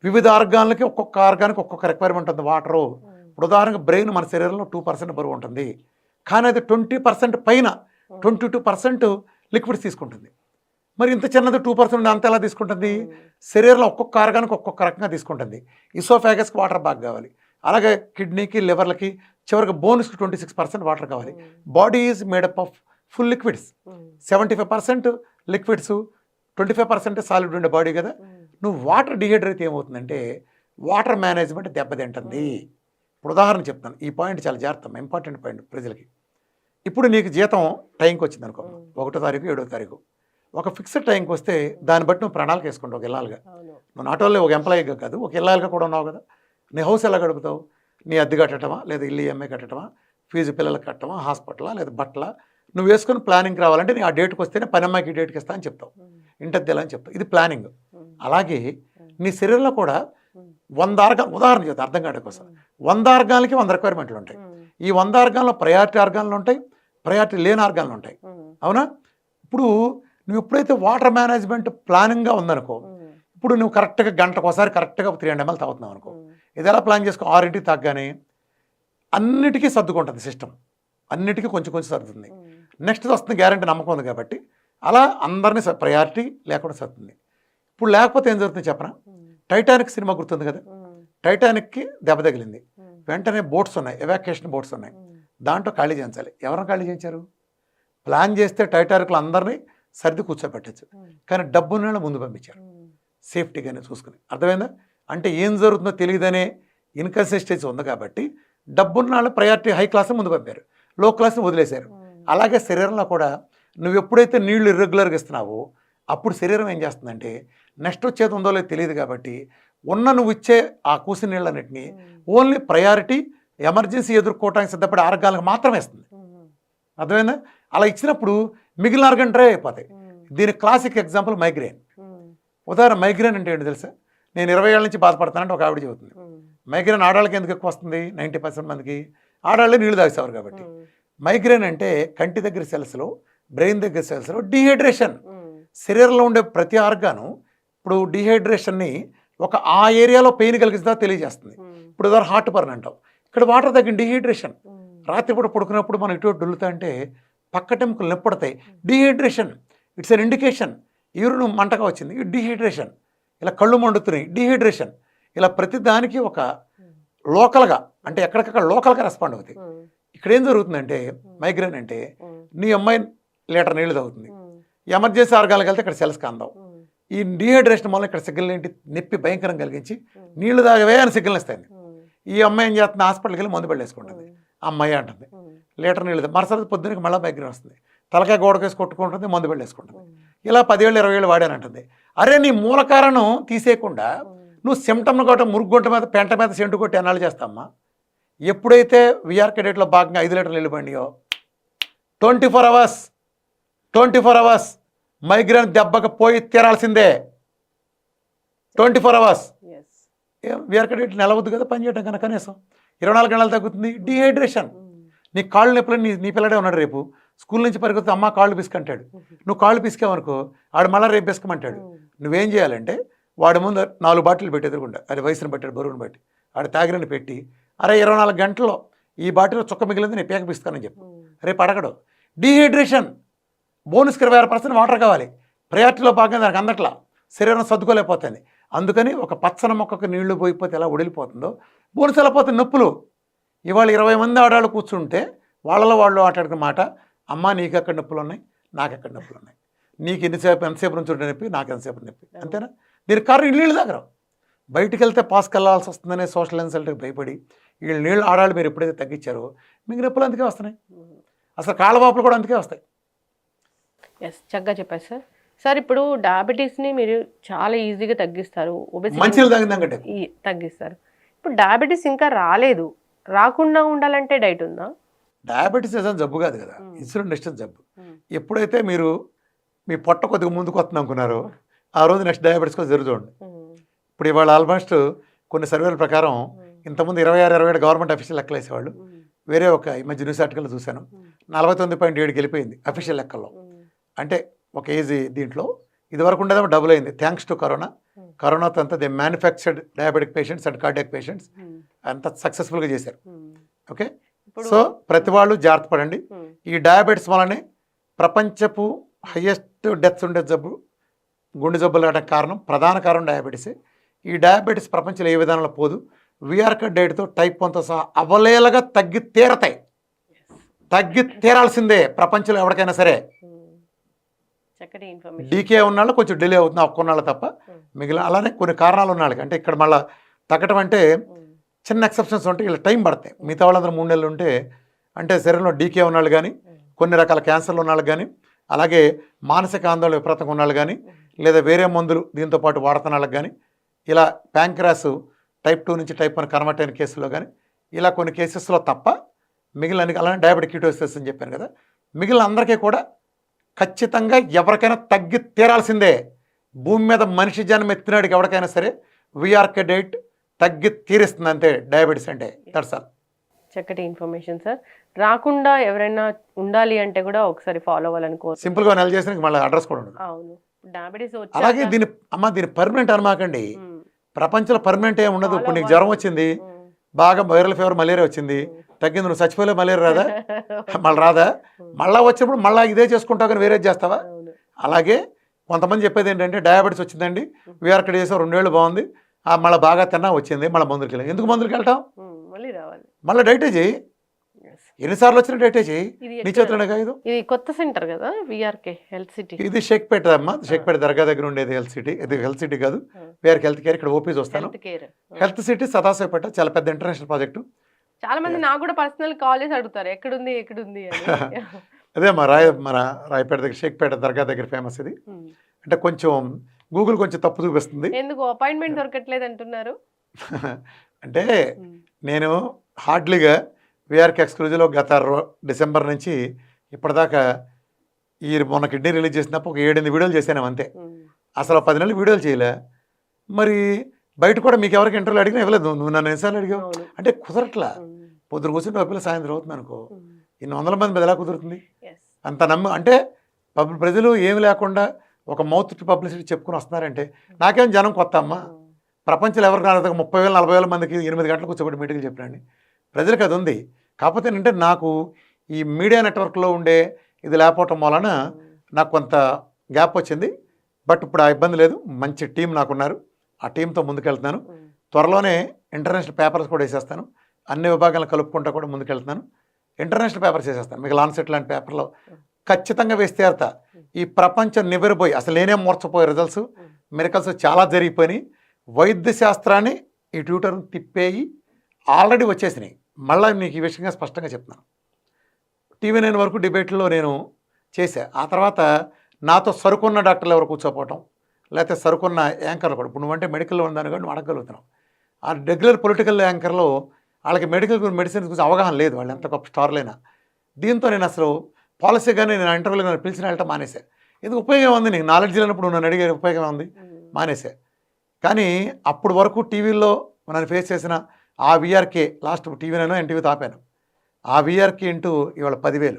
వివిధ ఆర్గాన్లకి ఒక్కొక్క ఆర్గానికి ఒక్కొక్క రిక్వైర్మెంట్ ఉంది వాటరు. ఇప్పుడు ఉదాహరణకు బ్రెయిన్ మన శరీరంలో 2% బరువు ఉంటుంది, కానీ అది 20% పైన 22% లిక్విడ్స్ తీసుకుంటుంది. మరి ఇంత చిన్నది 2% అంత ఎలా తీసుకుంటుంది? శరీరంలో ఒక్కొక్క ఆర్గానికి ఒక్కొక్క రకంగా తీసుకుంటుంది. ఇసోఫాగస్కి వాటర్ బాగా కావాలి, అలాగే కిడ్నీకి, లివర్లకి, చివరికి బోన్స్కి 26% వాటర్ కావాలి. Body is made up of full liquids. 75% liquids, 25% solid ఉండే బాడీ కదా. నువ్వు వాటర్ డిహైడ్రేట్ ఏమవుతుందంటే వాటర్ మేనేజ్మెంట్ దెబ్బతింటుంది. ఇప్పుడు ఉదాహరణ చెప్తాను, ఈ పాయింట్ చాలా జాగ్రత్త, ఇంపార్టెంట్ పాయింట్ ప్రజలకి. ఇప్పుడు నీకు జీతం టైంకి వచ్చింది అనుకో, 1వ తారీఖు, 7వ తారీఖు, ఒక ఫిక్స్డ్ టైంకి వస్తే దాన్ని బట్టి నువ్వు ప్రణాళిక వేసుకుంటావు. ఒక ఇల్లాలుగా, నువ్వు నాట్ ఓన్లీ ఒక ఎంప్లాయీగా కాదు, ఒక ఇల్లాలుగా కూడా ఉన్నావు కదా. నీ హౌస్ ఎలా గడుపుతావు? నీ అద్దె కట్టడమా, లేదా ఇల్లు ఈఎంఐ కట్టడమా, ఫీజు పిల్లలకు కట్టడమా, హాస్పిటలా, లేదా బట్టల, నువ్వు వేసుకుని ప్లానింగ్ రావాలంటే నీ ఆ డేట్కి వస్తేనే పని అమ్మాయికి ఈ డేట్కి ఇస్తా అని చెప్తావు, ఇంటద్దెలా అని చెప్తావు. ఇది ప్లానింగ్. అలాగే నీ శరీరంలో కూడా 100 ఆర్గాన్, ఉదాహరణ చెప్తా అర్థం కావడం కోసం, 100 ఆర్గాన్లకి 100 రిక్వైర్మెంట్లు ఉంటాయి. ఈ 100 ఆర్గాన్లో ప్రయారిటీ ఆర్గాన్లు ఉంటాయి, ప్రయారిటీ లేని ఆర్గాన్లు ఉంటాయి, అవునా? ఇప్పుడు నువ్వు ఎప్పుడైతే వాటర్ మేనేజ్మెంట్ ప్లానింగ్గా ఉందనుకో, ఇప్పుడు నువ్వు కరెక్ట్గా గంటకు ఒకసారి కరెక్ట్గా 300 ml తాగుతున్నావు అనుకో, ఇది ఎలా ప్లాన్ చేసుకో? 6ంటికి తాగగానే అన్నిటికీ సర్దుకుంటుంది సిస్టమ్, అన్నిటికీ కొంచెం కొంచెం సర్దుతుంది. నెక్స్ట్ వస్తుంది గ్యారంటీ, నమ్మకం ఉంది కాబట్టి అలా అందరినీ ప్రయారిటీ లేకుండా సర్దుతుంది. ఇప్పుడు లేకపోతే ఏం జరుగుతుంది చెప్పనా? టైటానిక్ సినిమా గుర్తుంది కదా, టైటానిక్కి దెబ్బ తగిలింది, వెంటనే బోట్స్ ఉన్నాయి, ఎవాక్యుయేషన్ బోట్స్ ఉన్నాయి, దాంట్లో ఖాళీ చేయించాలి. ఎవరైనా ఖాళీ చేయించారు? ప్లాన్ చేస్తే టైటానిక్లో అందరినీ సర్ది కూర్చోబెట్టచ్చు, కానీ డబ్బున్న ముందు పంపించారు సేఫ్టీగానే చూసుకుని. అర్థమైందా? అంటే ఏం జరుగుతుందో తెలియదనే ఇన్కన్సిస్టెన్సీ ఉంది కాబట్టి డబ్బున్న వాళ్ళు ప్రయారిటీ హై క్లాస్ ముందు పంపారు, లో క్లాస్ని వదిలేశారు. అలాగే శరీరంలో కూడా నువ్వు ఎప్పుడైతే నీళ్లు ఇర్రెగ్యులర్గా ఇస్తున్నావో అప్పుడు శరీరం ఏం చేస్తుందంటే నెక్స్ట్ వచ్చేది ఉందో లేదో తెలియదు కాబట్టి నువ్వు ఇచ్చే ఆ కూసిన నీళ్ళన్నింటినీ ఓన్లీ ప్రయారిటీ, ఎమర్జెన్సీ ఎదుర్కోవడానికి సిద్ధపడే ఆర్గాన్లకు మాత్రమే ఇస్తుంది. అర్థమైందా? అలా ఇచ్చినప్పుడు మిగిలిన ఆర్గాన్ డ్రై అయిపోతాయి. దీని క్లాసిక్ ఎగ్జాంపుల్ మైగ్రేన్. ఉదాహరణ, మైగ్రేన్ అంటే ఏంటి తెలుసా? నేను 20 ఏళ్ళ నుంచి బాధపడతానంటే ఒక ఆవిడ చెబుతుంది. మైగ్రేన్ ఆడవాళ్ళకి ఎందుకు ఎక్కువ వస్తుంది? 90% మందికి ఆడవాళ్ళే నీళ్ళు తాగేసేవారు కాబట్టి. మైగ్రేన్ అంటే కంటి దగ్గర సెల్స్లో, బ్రెయిన్ దగ్గర సెల్స్లో డీహైడ్రేషన్. శరీరంలో ఉండే ప్రతి ఆర్గాను ఇప్పుడు డీహైడ్రేషన్ని ఒక ఆ ఏరియాలో పెయిన్ కలిగిస్తుందా తెలియజేస్తుంది. ఇప్పుడు ఉదాహరణ హార్ట్ బర్న్ అంటాం, ఇక్కడ వాటర్ తగ్గిన డీహైడ్రేషన్. రాత్రిపూట పడుకున్నప్పుడు మనం ఇటు డొల్లుతా అంటే పక్కటెముకలు నొప్పడతాయి, dehydration. It's an indication. Urine మంటగా వచ్చింది, డీహైడ్రేషన్. ఇలా కళ్ళు మండుతున్నాయి, డీహైడ్రేషన్. ఇలా ప్రతి దానికి ఒక లోకల్గా, అంటే ఎక్కడికక్కడ లోకల్గా రెస్పాండ్ అవుతాయి. ఇక్కడ ఏం జరుగుతుందంటే మైగ్రేన్ అంటే నీ అమ్మాయి లీటర్ నీళ్ళు తాగుతుంది, ఎమర్జెన్సీ ఆర్గాన్కి వెళ్తే ఇక్కడ సెల్స్ కందావు. ఈ డీహైడ్రేషన్ వల్ల ఇక్కడ సిగ్నల్ ఏంటి? నొప్పి భయంకరం కలిగించి నీళ్లు తాగవే అని సిగ్నల్ ఇస్తాయి. ఈ అమ్మాయి ఏం చేస్తుంది? హాస్పిటల్కి వెళ్ళి మందు పడేసుకుంటుంది. అమ్మాయి అంటుంది లీటర్ నీళ్ళు, మరుసటి పొద్దునకి మళ్ళీ మైగ్రేన్ వస్తుంది, తలకాయ గోడకేసి కొట్టుకుంటుంది, మందు పడేసుకుంటుంది. ఇలా 10 ఏళ్ళు 20 ఏళ్ళు వాడానంటుంది. అరే నీ మూల కారణం తీసేయకుండా నువ్వు సిమ్టమ్ను కొట్ట మురుగుంట మీద, పెంట మీద సెంటు కొట్టి ఎన్నాళ్ళు చేస్తామ్మా? ఎప్పుడైతే విఆర్ కెడెట్లో భాగంగా 5 లీటర్లు నీళ్ళు పండియో 24 అవర్స్ మైగ్రేన్ దెబ్బకి పోయి తీరాల్సిందే. 24 అవర్స్. విఆర్ కెడెట్ నెలవద్దు కదా పని చేయడం కన్నా, కనీసం 24 గంటలు తగ్గుతుంది. డీహైడ్రేషన్. నీ కాళ్ళు నొప్పులు, నీ పిల్లడే ఉన్నాడు, రేపు స్కూల్ నుంచి పరిగెత్తి అమ్మ కాళ్ళు పిసుకంటాడు. నువ్వు కాళ్ళు పిసికావనుకో ఆడు మళ్ళీ రేపు పిసుకమంటాడు. నువ్వేం చేయాలంటే వాడి ముందు 4 బాటిల్ పెట్టి ఎదురుకుండా, అది వయసును బట్టి, బరువును బట్టి, ఆడు తాగిరని పెట్టి, అరే 24 గంటల్లో ఈ బాటిల్లో చుక్క మిగిలింది నేను పేక పిస్తానని చెప్పు. రేపు అడగడు. డీహైడ్రేషన్, బోనస్కి 26% వాటర్ కావాలి. ప్రయారిటీలో భాగంగా దానికి అందట్లా, శరీరం సర్దుకోలేకపోతుంది. అందుకని ఒక పచ్చని మొక్కకు నీళ్లు పోయిపోతే ఎలా ఒడిలిపోతుందో బోనస్ ఎలా పోతుంది, నొప్పులు. ఇవాళ 20 మంది ఆడవాళ్ళు కూర్చుంటే వాళ్ళలో వాళ్ళు ఆటాడుకున్న మాట, అమ్మ నీకు ఎక్కడ నొప్పులు ఉన్నాయి, నాకు ఎక్కడ నొప్పులు ఉన్నాయి, నీకు ఎంతసేపు నుంచి ఉంటే నొప్పి, నాకు ఎంతసేపు నొప్పి, అంతేనా? దీనికి కారణం నీళ్ళు దగ్గర. బయటికి వెళ్తే పాస్కి వెళ్ళాల్సి వస్తుందనే సోషల్ ఇన్సల్ట్కి భయపడి వీళ్ళు నీళ్ళు ఆడాళ్ళు మీరు ఎప్పుడైతే తగ్గించారో మీకు నొప్పులు అందుకే వస్తున్నాయి. అసలు కాళ్ళవాపులు కూడా అందుకే వస్తాయి. ఎస్, చక్కగా చెప్పారు సార్. సార్ ఇప్పుడు డయాబెటీస్ని మీరు చాలా ఈజీగా తగ్గిస్తారు, మంచిగా తగ్గిందంటే తగ్గిస్తారు. ఇప్పుడు డయాబెటీస్ ఇంకా రాలేదు, రాకుండా ఉండాలంటే డైట్ ఉందా? డయాబెటీస్ నిజం జబ్బు కాదు కదా, ఇన్సులిన్ రెసిస్టెన్స్ జబ్బు. ఎప్పుడైతే మీరు మీ పొట్ట కొద్దిగా ముందుకు వస్తుంది అనుకున్నారో ఆ రోజు నెక్స్ట్ డయాబెటీస్ కూడా జరుగుతుంది. ఇప్పుడు ఇవాళ ఆల్మోస్ట్ కొన్ని సర్వేల ప్రకారం ఇంతకుముందు 26-27 గవర్నమెంట్ అఫీషియల్ లెక్కలు వేసేవాళ్ళు. వేరే ఒక ఈ మధ్య న్యూస్ ఆర్టికల్ చూశాను, 49.7 వెళ్ళిపోయింది అఫీషియల్ లెక్కల్లో. అంటే ఒక ఏజ్ దీంట్లో ఇదివరకు ఉండేదేమో డబుల్ అయింది థ్యాంక్స్ టు కరోనా. కరోనాతో అంతా they manufactured diabetic patients and cardiac patients అంత సక్సెస్ఫుల్గా చేశారు. ఓకే, సో ప్రతి వాళ్ళు జాగ్రత్త పడండి. ఈ డయాబెటీస్ వల్లనే ప్రపంచపు హయ్యెస్ట్ డెత్స్ ఉండే జబ్బు గుండె జబ్బులు రావడానికి కారణం, ప్రధాన కారణం డయాబెటీసే. ఈ డయాబెటీస్ ప్రపంచంలో ఏ విధానంలో పోదు. వీఆర్కే డైట్తో టైప్ 1తో సహా అవలేలగా తగ్గి తీరతాయి, తగ్గి తీరాల్సిందే ప్రపంచంలో ఎవరికైనా సరే. చక్కటి ఇన్ఫర్మేషన్. డీకే ఉన్నాళ్ళు కొంచెం డిలే అవుతుంది ఒక్కన్నాళ్ళు తప్ప, మిగిలిన అలానే కొన్ని కారణాలు ఉన్నాళ్ళకి. అంటే ఇక్కడ మళ్ళీ తగ్గటం అంటే చిన్న ఎక్సెప్షన్స్ ఉంటే ఇలా టైం పడతాయి. మిగతా వాళ్ళందరూ 3 నెలలు ఉంటే, అంటే శరీరంలో డీకే ఉన్నాళ్ళు కానీ, కొన్ని రకాల క్యాన్సర్లు ఉన్నాళ్ళు కానీ, అలాగే మానసిక ఆందోళన విపరీతంగా ఉన్నాళ్ళు కానీ, లేదా వేరే మందులు దీంతో పాటు వాడుతున్న వాళ్ళకి కానీ, ఇలా ప్యాంక్రాస్ టైప్ 2 నుంచి టైప్ 1 కన్వర్ట్ అయిన కేసుల్లో కానీ, ఇలా కొన్ని కేసెస్లో తప్ప మిగిలిన అలానే డయాబెటిక్ కీటోసిస్ అని చెప్పాను కదా, మిగిలిన అందరికీ కూడా ఖచ్చితంగా ఎవరికైనా తగ్గి తీరాల్సిందే. భూమి మీద మనిషి జన్మ ఎత్తినాడికి ఎవరికైనా సరే వీఆర్కే డైట్ తగ్గి తీరిస్తుంది అంతే డయాబెటీస్ అంటే. That's all. చక్కటి ఇన్ఫర్మేషన్ సార్. రాకుండా ఎవరైనా ఉండాలి అంటే కూడా ఒకసారి ఫాలో అవ్వాలని కోరు. సింపుల్గా నెల చేసిన మళ్ళీ అడ్రస్ కూడా ఉండదు. అవును, డయాబెటీస్ అలాగే దీని పర్మనెంట్ అనమాకండి. ప్రపంచంలో పర్మనెంట్ ఏమి ఉండదు. ఇప్పుడు నీకు జ్వరం వచ్చింది, బాగా వైరల్ ఫీవర్ మలేరియా వచ్చింది, తగ్గింది, నువ్వు చచ్చిపోలే మలేరియా రాదా, మళ్ళీ రాదా, మళ్ళీ వచ్చినప్పుడు మళ్ళీ ఇదే చేసుకుంటావు కానీ వేరే చేస్తావా? అలాగే కొంతమంది చెప్పేది ఏంటంటే డయాబెటీస్ వచ్చిందండి, వీఆర్కే చేసాం 2 ఏళ్ళు బాగుంది, మళ్ళీ బాగా తిన్నా వచ్చింది, మళ్ళీ మందులకి వెళ్ళాం. ఎందుకు మందులకి వెళ్తాం? మళ్ళీ రావాలి, మళ్ళీ డైటే చేయి. ఎన్నిసార్లు వచ్చినా డైటే చేయి, నీ చేతులనే కాదు. ఇది కొత్త సెంటర్ కదా వీఆర్కే హెల్త్ సిటీ. ఇది షేక్పేట అమ్మా, షేక్పేట దర్గా దగ్గర ఉండేది హెల్త్ సిటీ. ఇది హెల్త్ సిటీ కాదు, వీఆర్కే హెల్త్ కేర్. ఇక్కడ ఓపీ చూస్తాను. హెల్త్ సిటీ సదాశివపేట, చాలా పెద్ద ఇంటర్నేషనల్ ప్రాజెక్టు. చాలా మంది నాకు కూడా పర్సనల్ కాల్ చేసి అడుగుతారు ఎక్కడుంది ఎక్కడుంది అని. అదే మన రాయపేట దగ్గర షేక్పేట దర్గా దగ్గర ఫేమస్ ఇది. అంటే కొంచెం గూగుల్ కొంచెం తప్పు చూపిస్తుంది. ఎందుకు అపాయింట్మెంట్ దొరకట్లేదు అంటున్నారు? అంటే నేను హార్డ్లీగా వీఆర్కే ఎక్స్క్లూజివ్లో గత డిసెంబర్ నుంచి ఇప్పటిదాకా మొన్న కిడ్నీ రిలీజ్ చేసినప్పుడు ఒక 7-8 వీడియోలు చేశాను అంతే. అసలు 10 నెలలు వీడియోలు చేయలే. మరి బయట కూడా మీకు ఎవరికి ఇంటర్వ్యూలు అడిగినా ఇవ్వలేదు. నువ్వు నన్ను ఎన్నిసార్లు అడిగావు అంటే కుదరట్లా. పొద్దున కూర్చుంటే ఒక పిల్ల సాయంత్రం అవుతుంది అనుకో, ఇన్ని 100 మంది మీద ఎలా కుదురుతుంది? అంత అంటే ప్రజలు ఏమి లేకుండా ఒక మౌత్ టు పబ్లిసిటీ చెప్పుకుని వస్తున్నారంటే నాకేం జనం కొత్త అమ్మ. ప్రపంచంలో ఎవరికి రాలేదు 30,000-40,000 మందికి 8 గంటలు కూర్చోబెట్టి మీటింగ్లు చెప్పండి. ప్రజలకు అది ఉంది. కాకపోతే ఏంటంటే నాకు ఈ మీడియా నెట్వర్క్లో ఉండే ఇది లేకపోవటం వలన నాకు కొంత గ్యాప్ వచ్చింది. బట్ ఇప్పుడు ఆ ఇబ్బంది లేదు, మంచి టీం నాకున్నారు, ఆ టీంతో ముందుకెళ్తున్నాను. త్వరలోనే ఇంటర్నేషనల్ పేపర్స్ కూడా వేసేస్తాను, అన్ని విభాగాలను కలుపుకుంటా కూడా ముందుకెళ్తున్నాను. ఇంటర్నేషనల్ పేపర్స్ వేసేస్తాను, మీకు లాన్సెట్ లాంటి పేపర్లో ఖచ్చితంగా వేస్తే అర్థ. ఈ ప్రపంచం నివ్వెరపోయి అసలు నేనేం మూర్చపోయే రిజల్ట్స్ మిరకల్స్ చాలా జరిగిపోయి వైద్య శాస్త్రాన్ని ఈ ట్యూటర్ని తిప్పేయి ఆల్రెడీ వచ్చేసినాయి. మళ్ళీ మీకు ఈ విషయంగా స్పష్టంగా చెప్తున్నాను. TV9 వరకు డిబేట్లో నేను చేశా. ఆ తర్వాత నాతో సరుకున్న డాక్టర్లు ఎవరు కూర్చోపోవటం, లేకపోతే సరుకున్న యాంకర్లు కూడా. ఇప్పుడు నువ్వంటే మెడికల్లో ఉందని కూడా నువ్వు అడగలుగుతున్నావు. ఆ రెగ్యులర్ పొలిటికల్ యాంకర్లో వాళ్ళకి మెడిసిన్స్ గురించి అవగాహన లేదు, వాళ్ళు ఎంత గొప్ప స్టార్లైనా. దీంతో నేను అసలు పాలసీ కానీ నేను ఇంటర్వ్యూలో కానీ పిలిచిన వెళ్ళటం మానేసా. ఎందుకు ఉపయోగం ఉంది, నీకు నాలెడ్జ్ లేనప్పుడు నన్ను అడిగే ఉపయోగం ఉంది, మానేసా. కానీ అప్పుడు వరకు టీవీల్లో నన్ను ఫేస్ చేసిన ఆ వీఆర్కే లాస్ట్ TV9 NTV ఆపాను. ఆ వీఆర్కే ఇంటూ ఇవాళ 10,000,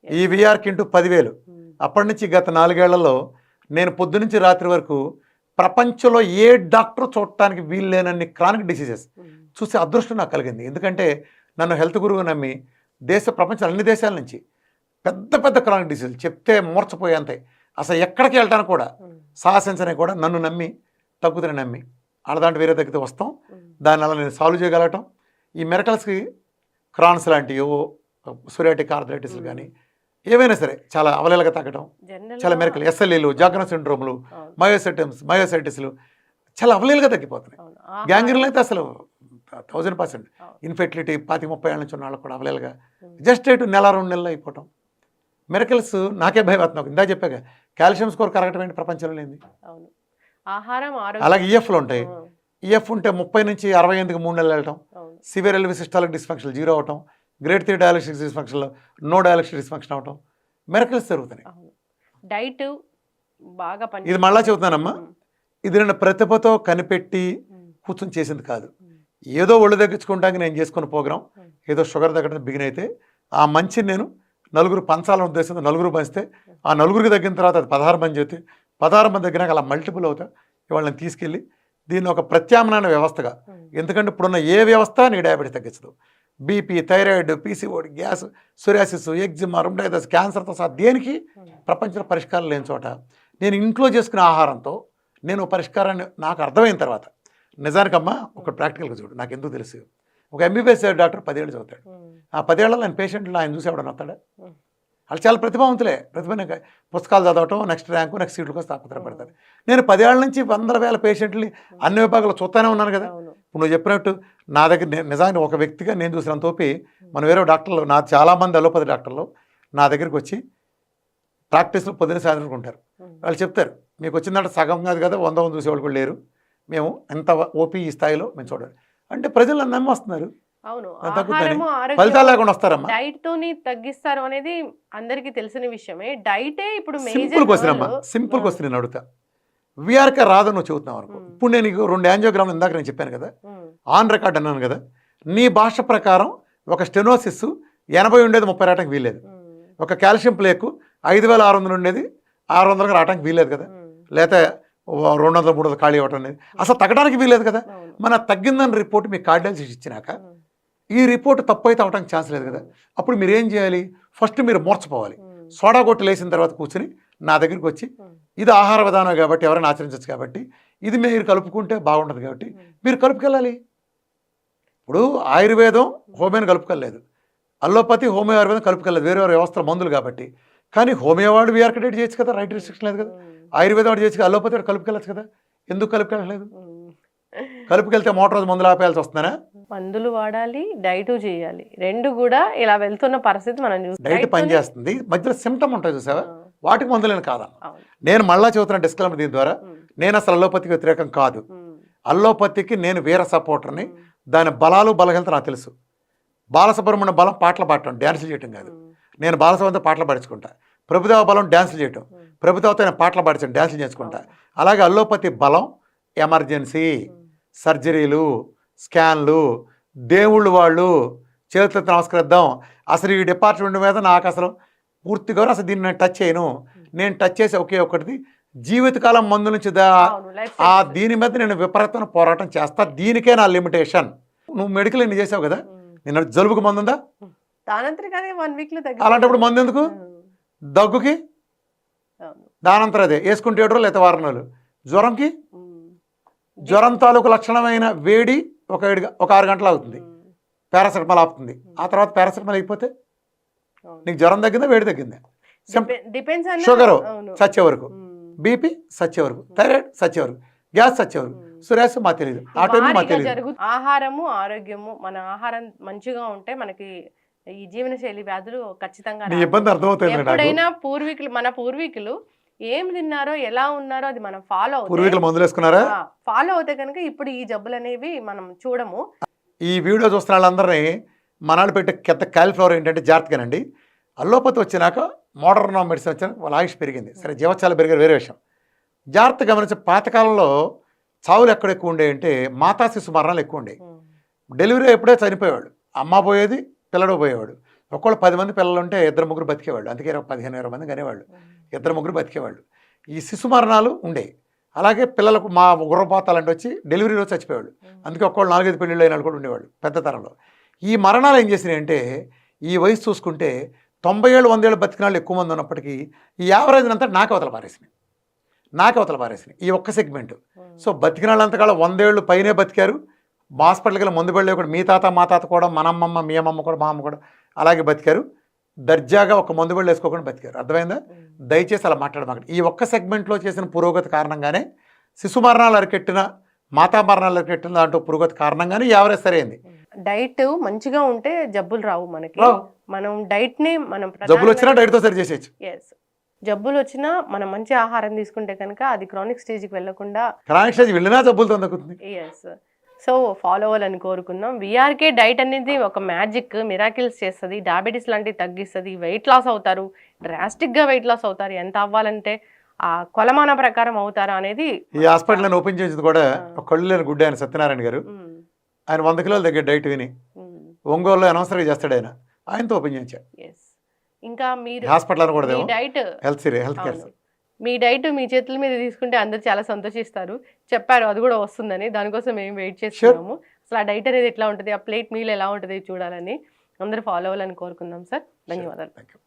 ఈ వీఆర్కే ఇంటూ 10,000. అప్పటి నుంచి గత 4 ఏళ్లలో నేను పొద్దునుంచి రాత్రి వరకు ప్రపంచంలో ఏ డాక్టర్ చూడటానికి వీలు లేనన్ని క్రానిక్ డిసీజెస్ చూసే అదృష్టం నాకు కలిగింది. ఎందుకంటే నన్ను హెల్త్ గురువు నమ్మి ప్రపంచం అన్ని దేశాల నుంచి పెద్ద పెద్ద క్రానిక్ డిసీజ్ చెప్తే మూర్చపోయేంతే, అసలు ఎక్కడికి వెళ్ళటానికి కూడా సాహసించని కూడా నన్ను నమ్మి తగ్గుతున్న నమ్మి అలాంటి వేరే తగ్గితే వస్తాం, దాన్ని అలా నేను సాల్వ్ చేయగలగటం. ఈ మిరకల్స్కి క్రాన్స్ లాంటివి సొరియాటిక్ ఆర్థరైటిస్లు కానీ ఏవైనా సరే చాలా అవలేలుగా తగ్గడం, చాలా మిరకలు, ఎస్ఎల్ఈలు, జాగ్రత్త సిండ్రోమ్లు, మయోసైటిస్లు చాలా అవలేలుగా తగ్గిపోతున్నాయి. గ్యాంగ్రీన్లు అయితే అసలు 1000%. ఇన్ఫెర్టిలిటీ 25-30 ఏళ్ళ నుంచి ఉన్న వాళ్ళకి కూడా అవలేలుగా జస్ట్ 2 నెలలు అయిపోవటం. మిరకల్స్ నాకే భయం అవుతున్నావు. ఇందా చెప్పాక కాల్షియం స్కోర్ కరగటం ఏంటి ప్రపంచంలో లేని. అలాగే ఈఎఫ్లు ఉంటాయి. ఈఎఫ్ ఉంటే 30 నుంచి 68కి 3 నెలలు వెళ్ళటం, సివియర్ ఎల్వి సిస్టాలిక్ డిస్ఫంక్షన్ 0 అవటం, గ్రేడ్ 3 డయాలసిస్ డిస్ఫంక్షన్లో నో డయాలసిస్ డిస్ఫంక్షన్ అవటం, మిరకల్స్ జరుగుతున్నాయి. డైట్ బాగా ఇది మళ్ళా చెబుతున్నానమ్మా, ఇది నేను ప్రతిభతో కనిపెట్టి కూర్చొని చేసింది కాదు. ఏదో ఒళ్ళు తగ్గించుకుంటానికి నేను చేసుకున్న ప్రోగ్రాం, ఏదో షుగర్ తగ్గడం బిగిన్ అయితే ఆ మంచిని నేను నలుగురు పంచాలని ఉద్దేశంతో నలుగురు పంచితే ఆ నలుగురికి తగ్గిన తర్వాత అది 16 మంది చేస్తే 16 మంది తగ్గినాక అలా మల్టిపుల్ అవుతా ఇవాళ నేను తీసుకెళ్ళి దీన్ని ఒక ప్రత్యామ్నాయ వ్యవస్థగా, ఎందుకంటే ఇప్పుడున్న ఏ వ్యవస్థ నీ డయాబెటీస్ తగ్గించదు. BP, thyroid, PCOD, gas, psoriasis, eczema, rheumatitis, క్యాన్సర్తో సహా దేనికి ప్రపంచంలో పరిష్కారం లేని చోట నేను ఇంట్లో చేసుకునే ఆహారంతో నేను పరిష్కారాన్ని నాకు అర్థమైన తర్వాత, నిజానికమ్మా ఒక ప్రాక్టికల్గా చూడు, నాకు ఎందుకు తెలుసు. ఒక ఎంబీబీఎస్ డాక్టర్ 10 ఏళ్ళు చదువుతాడు. ఆ 10 ఏళ్ళలో ఆయన పేషెంట్లు ఆయన చూసి ఎవడన్నా వస్తాడా? వాళ్ళు చాలా ప్రతిభావంతులే. పుస్తకాలు చదవటం, నెక్స్ట్ ర్యాంకు, నెక్స్ట్ సీట్ల కోసం తాపత్రపడతారు. నేను 10 ఏళ్ళ నుంచి 100,000 పేషెంట్ని అన్ని విభాగాలు చూస్తూనే ఉన్నాను కదా. ఇప్పుడు నువ్వు చెప్పినట్టు నా దగ్గర నిజానికి ఒక వ్యక్తిగా నేను చూసిన తోపి మన వేరే డాక్టర్లు, నా చాలామంది అలోపతి డాక్టర్లు నా దగ్గరికి వచ్చి ప్రాక్టీస్లో పొద్దున సాయంత్రం ఉంటారు. వాళ్ళు చెప్తారు, మీకు వచ్చిందంటే సగం కాదు కదా, 100 చూసేవాళ్ళు కూడా లేరు, మేము ఎంత ఓపీ ఈ స్థాయిలో మేము చూడాలి అంటే ప్రజలు నన్ను నమ్మి వస్తున్నారు. ఫలితాలు లేకుండా వస్తారమ్మా. డైట్ తోని తగ్గిస్తారు అనేది అందరికీ తెలిసిన విషయమే. డైటే ఇప్పుడు సింపుల్ క్వశ్చన్ అమ్మా, సింపుల్ క్వశ్చన్ నేను అడుగుతా. విఆర్కే రాదని నువ్వు చెబుతున్నావు అనుకో. ఇప్పుడు నేను 2 యాంజియోగ్రామ్లు ఇందాక నేను చెప్పాను కదా, ఆన్ రికార్డ్ అన్నాను కదా. నీ భాష ప్రకారం ఒక స్టెనోసిస్ 80 ఉండేది 30 రావడానికి వీల్లేదు. ఒక కాల్షియం ప్లేకు 5,600 ఉండేది 600గా రావడానికి వీల్లేదు కదా. లేకపోతే 200-300 ఖాళీ అవ్వటం అనేది అసలు తగ్గడానికి వీల్లేదు కదా. మన తగ్గిందని రిపోర్ట్ మీకు కార్డియాలజిస్ట్ ఇచ్చినాక ఈ రిపోర్ట్ తప్పు అయితే అవడానికి ఛాన్స్ లేదు కదా. అప్పుడు మీరు ఏం చేయాలి? ఫస్ట్ మీరు మోర్చిపోవాలి. సోడా కొట్టి లేసిన తర్వాత కూర్చొని నా దగ్గరికి వచ్చి ఇది ఆహార విధానం కాబట్టి ఎవరైనా ఆచరించవచ్చు కాబట్టి ఇది మీరు కలుపుకుంటే బాగుంటుంది కాబట్టి మీరు కలుపుకెళ్ళాలి. ఇప్పుడు ఆయుర్వేదం హోమియోని కలుపుకెళ్ళలేదు, అల్లోపతి హోమియో ఆయుర్వేదం కలుపుకెళ్ళలేదు, వేరే వేరే వ్యవస్థల మందులు కాబట్టి. కానీ హోమియో వాడు విఆర్కడేట్ చేయొచ్చు కదా, రైట్ రిస్ట్రిక్షన్ లేదు కదా. ఆయుర్వేదం వాడు చేయొచ్చు, అల్లోపతి వాడు కలుపుకెళ్ళచ్చు కదా. ఎందుకు కలుపుకెళ్ళలేదు? కలుపుకెళ్తే మోటార్ మందులు ఆపేయాల్సి వస్తుందనా? మందులు వాడాలి, డైట్ చేయాలి, రెండు కూడా ఇలా వెళ్తున్న పరిస్థితి మనం చూస్తాం. డైట్ పనిచేస్తుంది, మధ్యలో సిమ్టమ్ ఉంటాయి చూసావా, వాటికి మందులేని కాదన్న. నేను మళ్ళా చెబుతున్న డిస్క్లైమర్ దీని ద్వారా, నేను అసలు అల్లోపతికి వ్యతిరేకం కాదు. అల్లోపతికి నేను వీర సపోర్టర్ని. దాని బలాలు బలహీనత నాకు తెలుసు. బాలసుబ్రహ్మణ్యం బలం పాటలు పాడటం, డ్యాన్సులు చేయటం కాదు. నేను బాలసుబ్రహ్మణ్యంతో పాటలు పాడించుకుంటా. ప్రభుదేవ బలం డ్యాన్సులు చేయటం, ప్రభుదేవతో నేను పాటలు పాడించడం, డ్యాన్సులు చేసుకుంటా. అలాగే అల్లోపతి బలం ఎమర్జెన్సీ, సర్జరీలు, స్కాన్లు, దేవుళ్ళు వాళ్ళు చేతులతో నమస్కరిద్దాం. అసలు ఈ డిపార్ట్మెంట్ మీద నాకు అసలు పూర్తిగా అసలు దీన్ని నేను టచ్ చేయను. నేను టచ్ చేసి ఒకే ఒకటిది జీవితకాలం మందు నుంచి దీని మీద నేను విపరీతమైన పోరాటం చేస్తా. దీనికే నా లిమిటేషన్. నువ్వు మెడికల్ ఎన్ని చేసావు కదా, నేను జలుబుకి మందు ఉందా? అలాంటప్పుడు మందు ఎందుకు? దగ్గుకి దానంతరం అదే వేసుకుంటే 7 రోజులు లేదా 4 నెలలు. జ్వరంకి జ్వరం తాలూకు లక్షణమైన వేడి ఒక 6 గంటలు అవుతుంది, పారాసెటమాల్ ఆపుతుంది. ఆ తర్వాత పారాసెటమాల్ అయిపోతే నీకు జ్వరం తగ్గిందా, వేడి తగ్గిందా? షుగర్ సచ్చే వరకు, బీపీ సచ్చే వరకు, థైరాయిడ్ సచ్చే వరకు, గ్యాస్ సచ్చే వరకు, సురేష్ మా తెలియదు. ఆ టైం మా తెలియదు. ఆహారము ఆరోగ్యము, మన ఆహారం మంచిగా ఉంటే మనకి ఈ జీవనశైలి వ్యాధులు ఖచ్చితంగా ఇబ్బంది అర్థమవుతుంది. ఎప్పుడైనా మన పూర్వీకులు ఏం తిన్నారో, ఎలా ఉన్నారో అది మనం ఫాలో పూర్వీకులు మందులు వేసుకున్నారా, ఫాలో అవుతే కనుక ఇప్పుడు ఈ జబ్బులు అనేవి మనం చూడము. ఈ వీడియో చూస్తున్న వాళ్ళందరినీ మనాడు పెట్టే కొత్త కాలిఫ్లవర్ ఏంటంటే జాగ్రత్తగానండి. అల్లోపతి వచ్చినాక మోడర్న్ మెడిసిన్ వచ్చినాక వాళ్ళ ఆయుష్ పెరిగింది. సరే, జీవచాలు పెరిగారు వేరే విషయం. జాగ్రత్త గమనించే పాతకాలంలో చావులు ఎక్కడ ఎక్కువ ఉండే అంటే మాతా శిశు మరణాలు ఎక్కువ ఉండేవి. డెలివరీ ఎప్పుడే చనిపోయేవాడు, అమ్మ పోయేది, పిల్లడు పోయేవాడు. ఒక్కళ్ళు 10 మంది పిల్లలు ఉంటే 2-3 బతికేవాళ్ళు. అందుకే 15-20 మంది కనేవాళ్ళు, 2-3 బతికేవాళ్ళు. ఈ శిశు మరణాలు ఉండేవి. అలాగే పిల్లలకు మా గుర్రపోతాలంటే వచ్చి డెలివరీ రోజు చచ్చిపోయేవాళ్ళు. అందుకే ఒక్కళ్ళు 4-5 పెళ్ళిళ్ళు అయిన వాళ్ళు కూడా ఉండేవాళ్ళు పెద్ద తరంలో. ఈ మరణాలు ఏం చేసినాయి అంటే ఈ వయసు చూసుకుంటే 90 ఏళ్ళు 100 ఏళ్ళు బతికిన వాళ్ళు ఎక్కువ మంది ఉన్నప్పటికీ ఈ యావరేజ్ అంతా నాకు అవతల పారేసినాయి ఈ ఒక్క సెగ్మెంట్. సో బతికిన వాళ్ళంతా కూడా 100 ఏళ్ళు పైనే బతికారు. హాస్పిటల్కి వెళ్ళి మందు పడలేవు కూడా. మీ తాత మా తాత కూడా, మన అమ్మమ్మ మీ అమ్మమ్మ కూడా, మా అమ్మ కూడా అలాగే బతికారు. దర్జాగా ఒక మందు పళ్ళు వేసుకోకుండా బతికారు. అర్థమైందా? దయచేసి అలా మాట్లాడమాకండి. ఈ ఒక్క సెగ్మెంట్లో చేసిన పురోగతి కారణంగానే శిశు మరణాలు అరికెట్టిన, మాతా మరణాలు అరికెట్టిన దాంట్లో పురోగతి కారణంగానే యావరేజ్ సరైంది. డైట్ మంచిగా ఉంటే జబ్బులు రావు మనకి. రావు. మనం డైట్ ని మనం జబ్బులు వచ్చినా డైట్తో సరి చేసేయచ్చు. ఎస్, జబ్బులు వచ్చినా మనం మంచి ఆహారం తీసుకుంటే కనుక అది క్రానిక్ స్టేజ్కి వెళ్ళకుండా క్రానిక్ స్టేజ్ వెళ్ళినా జబ్బులతో తగ్గుతుంది. ఎస్. సో ఫాలో అవ్వాలని కోరుకుందాం. విఆర్కే డైట్ అనేది ఒక మ్యాజిక్, మిరాకిల్స్ చేస్తుంది. డయాబెటీస్ లాంటివి తగ్గిస్తుంది. వెయిట్ లాస్ అవుతారు, డ్రాస్టిక్గా వెయిట్ లాస్ అవుతారు. ఎంత అవ్వాలంటే ఆ కొలమాన ప్రకారం అవుతారా అనేది. ఈ హాస్పిటల్ నేను ఓపెన్ చేసింది కూడా ఒక కళ్ళు లేని గుడ్డ ఆయన సత్యనారాయణ గారు. ఆయన 100 కిలోల దగ్గర డైట్ విని ఒంగోలులో అనవసరంగా చేస్తాడు ఆయన. ఆయనతో ఓపెన్ చేయించాడు. ఇంకా మీరు హాస్పిటల్ కూడా మీ డైట్ హెల్త్ కేర్ మీ డైట్ మీ చేతుల మీద తీసుకుంటే అందరు చాలా సంతోషిస్తారు. చెప్పారు అది కూడా వస్తుందని. దానికోసం మేము వెయిట్ చేస్తున్నాము. అసలు ఆ డైట్ అనేది ఎట్లా ఉంటుంది, ఆ ప్లేట్ మీల్ ఎలా ఉంటుంది చూడాలని అందరూ ఫాలో అవ్వాలని కోరుకుందాం సార్. ధన్యవాదాలు. Thank you.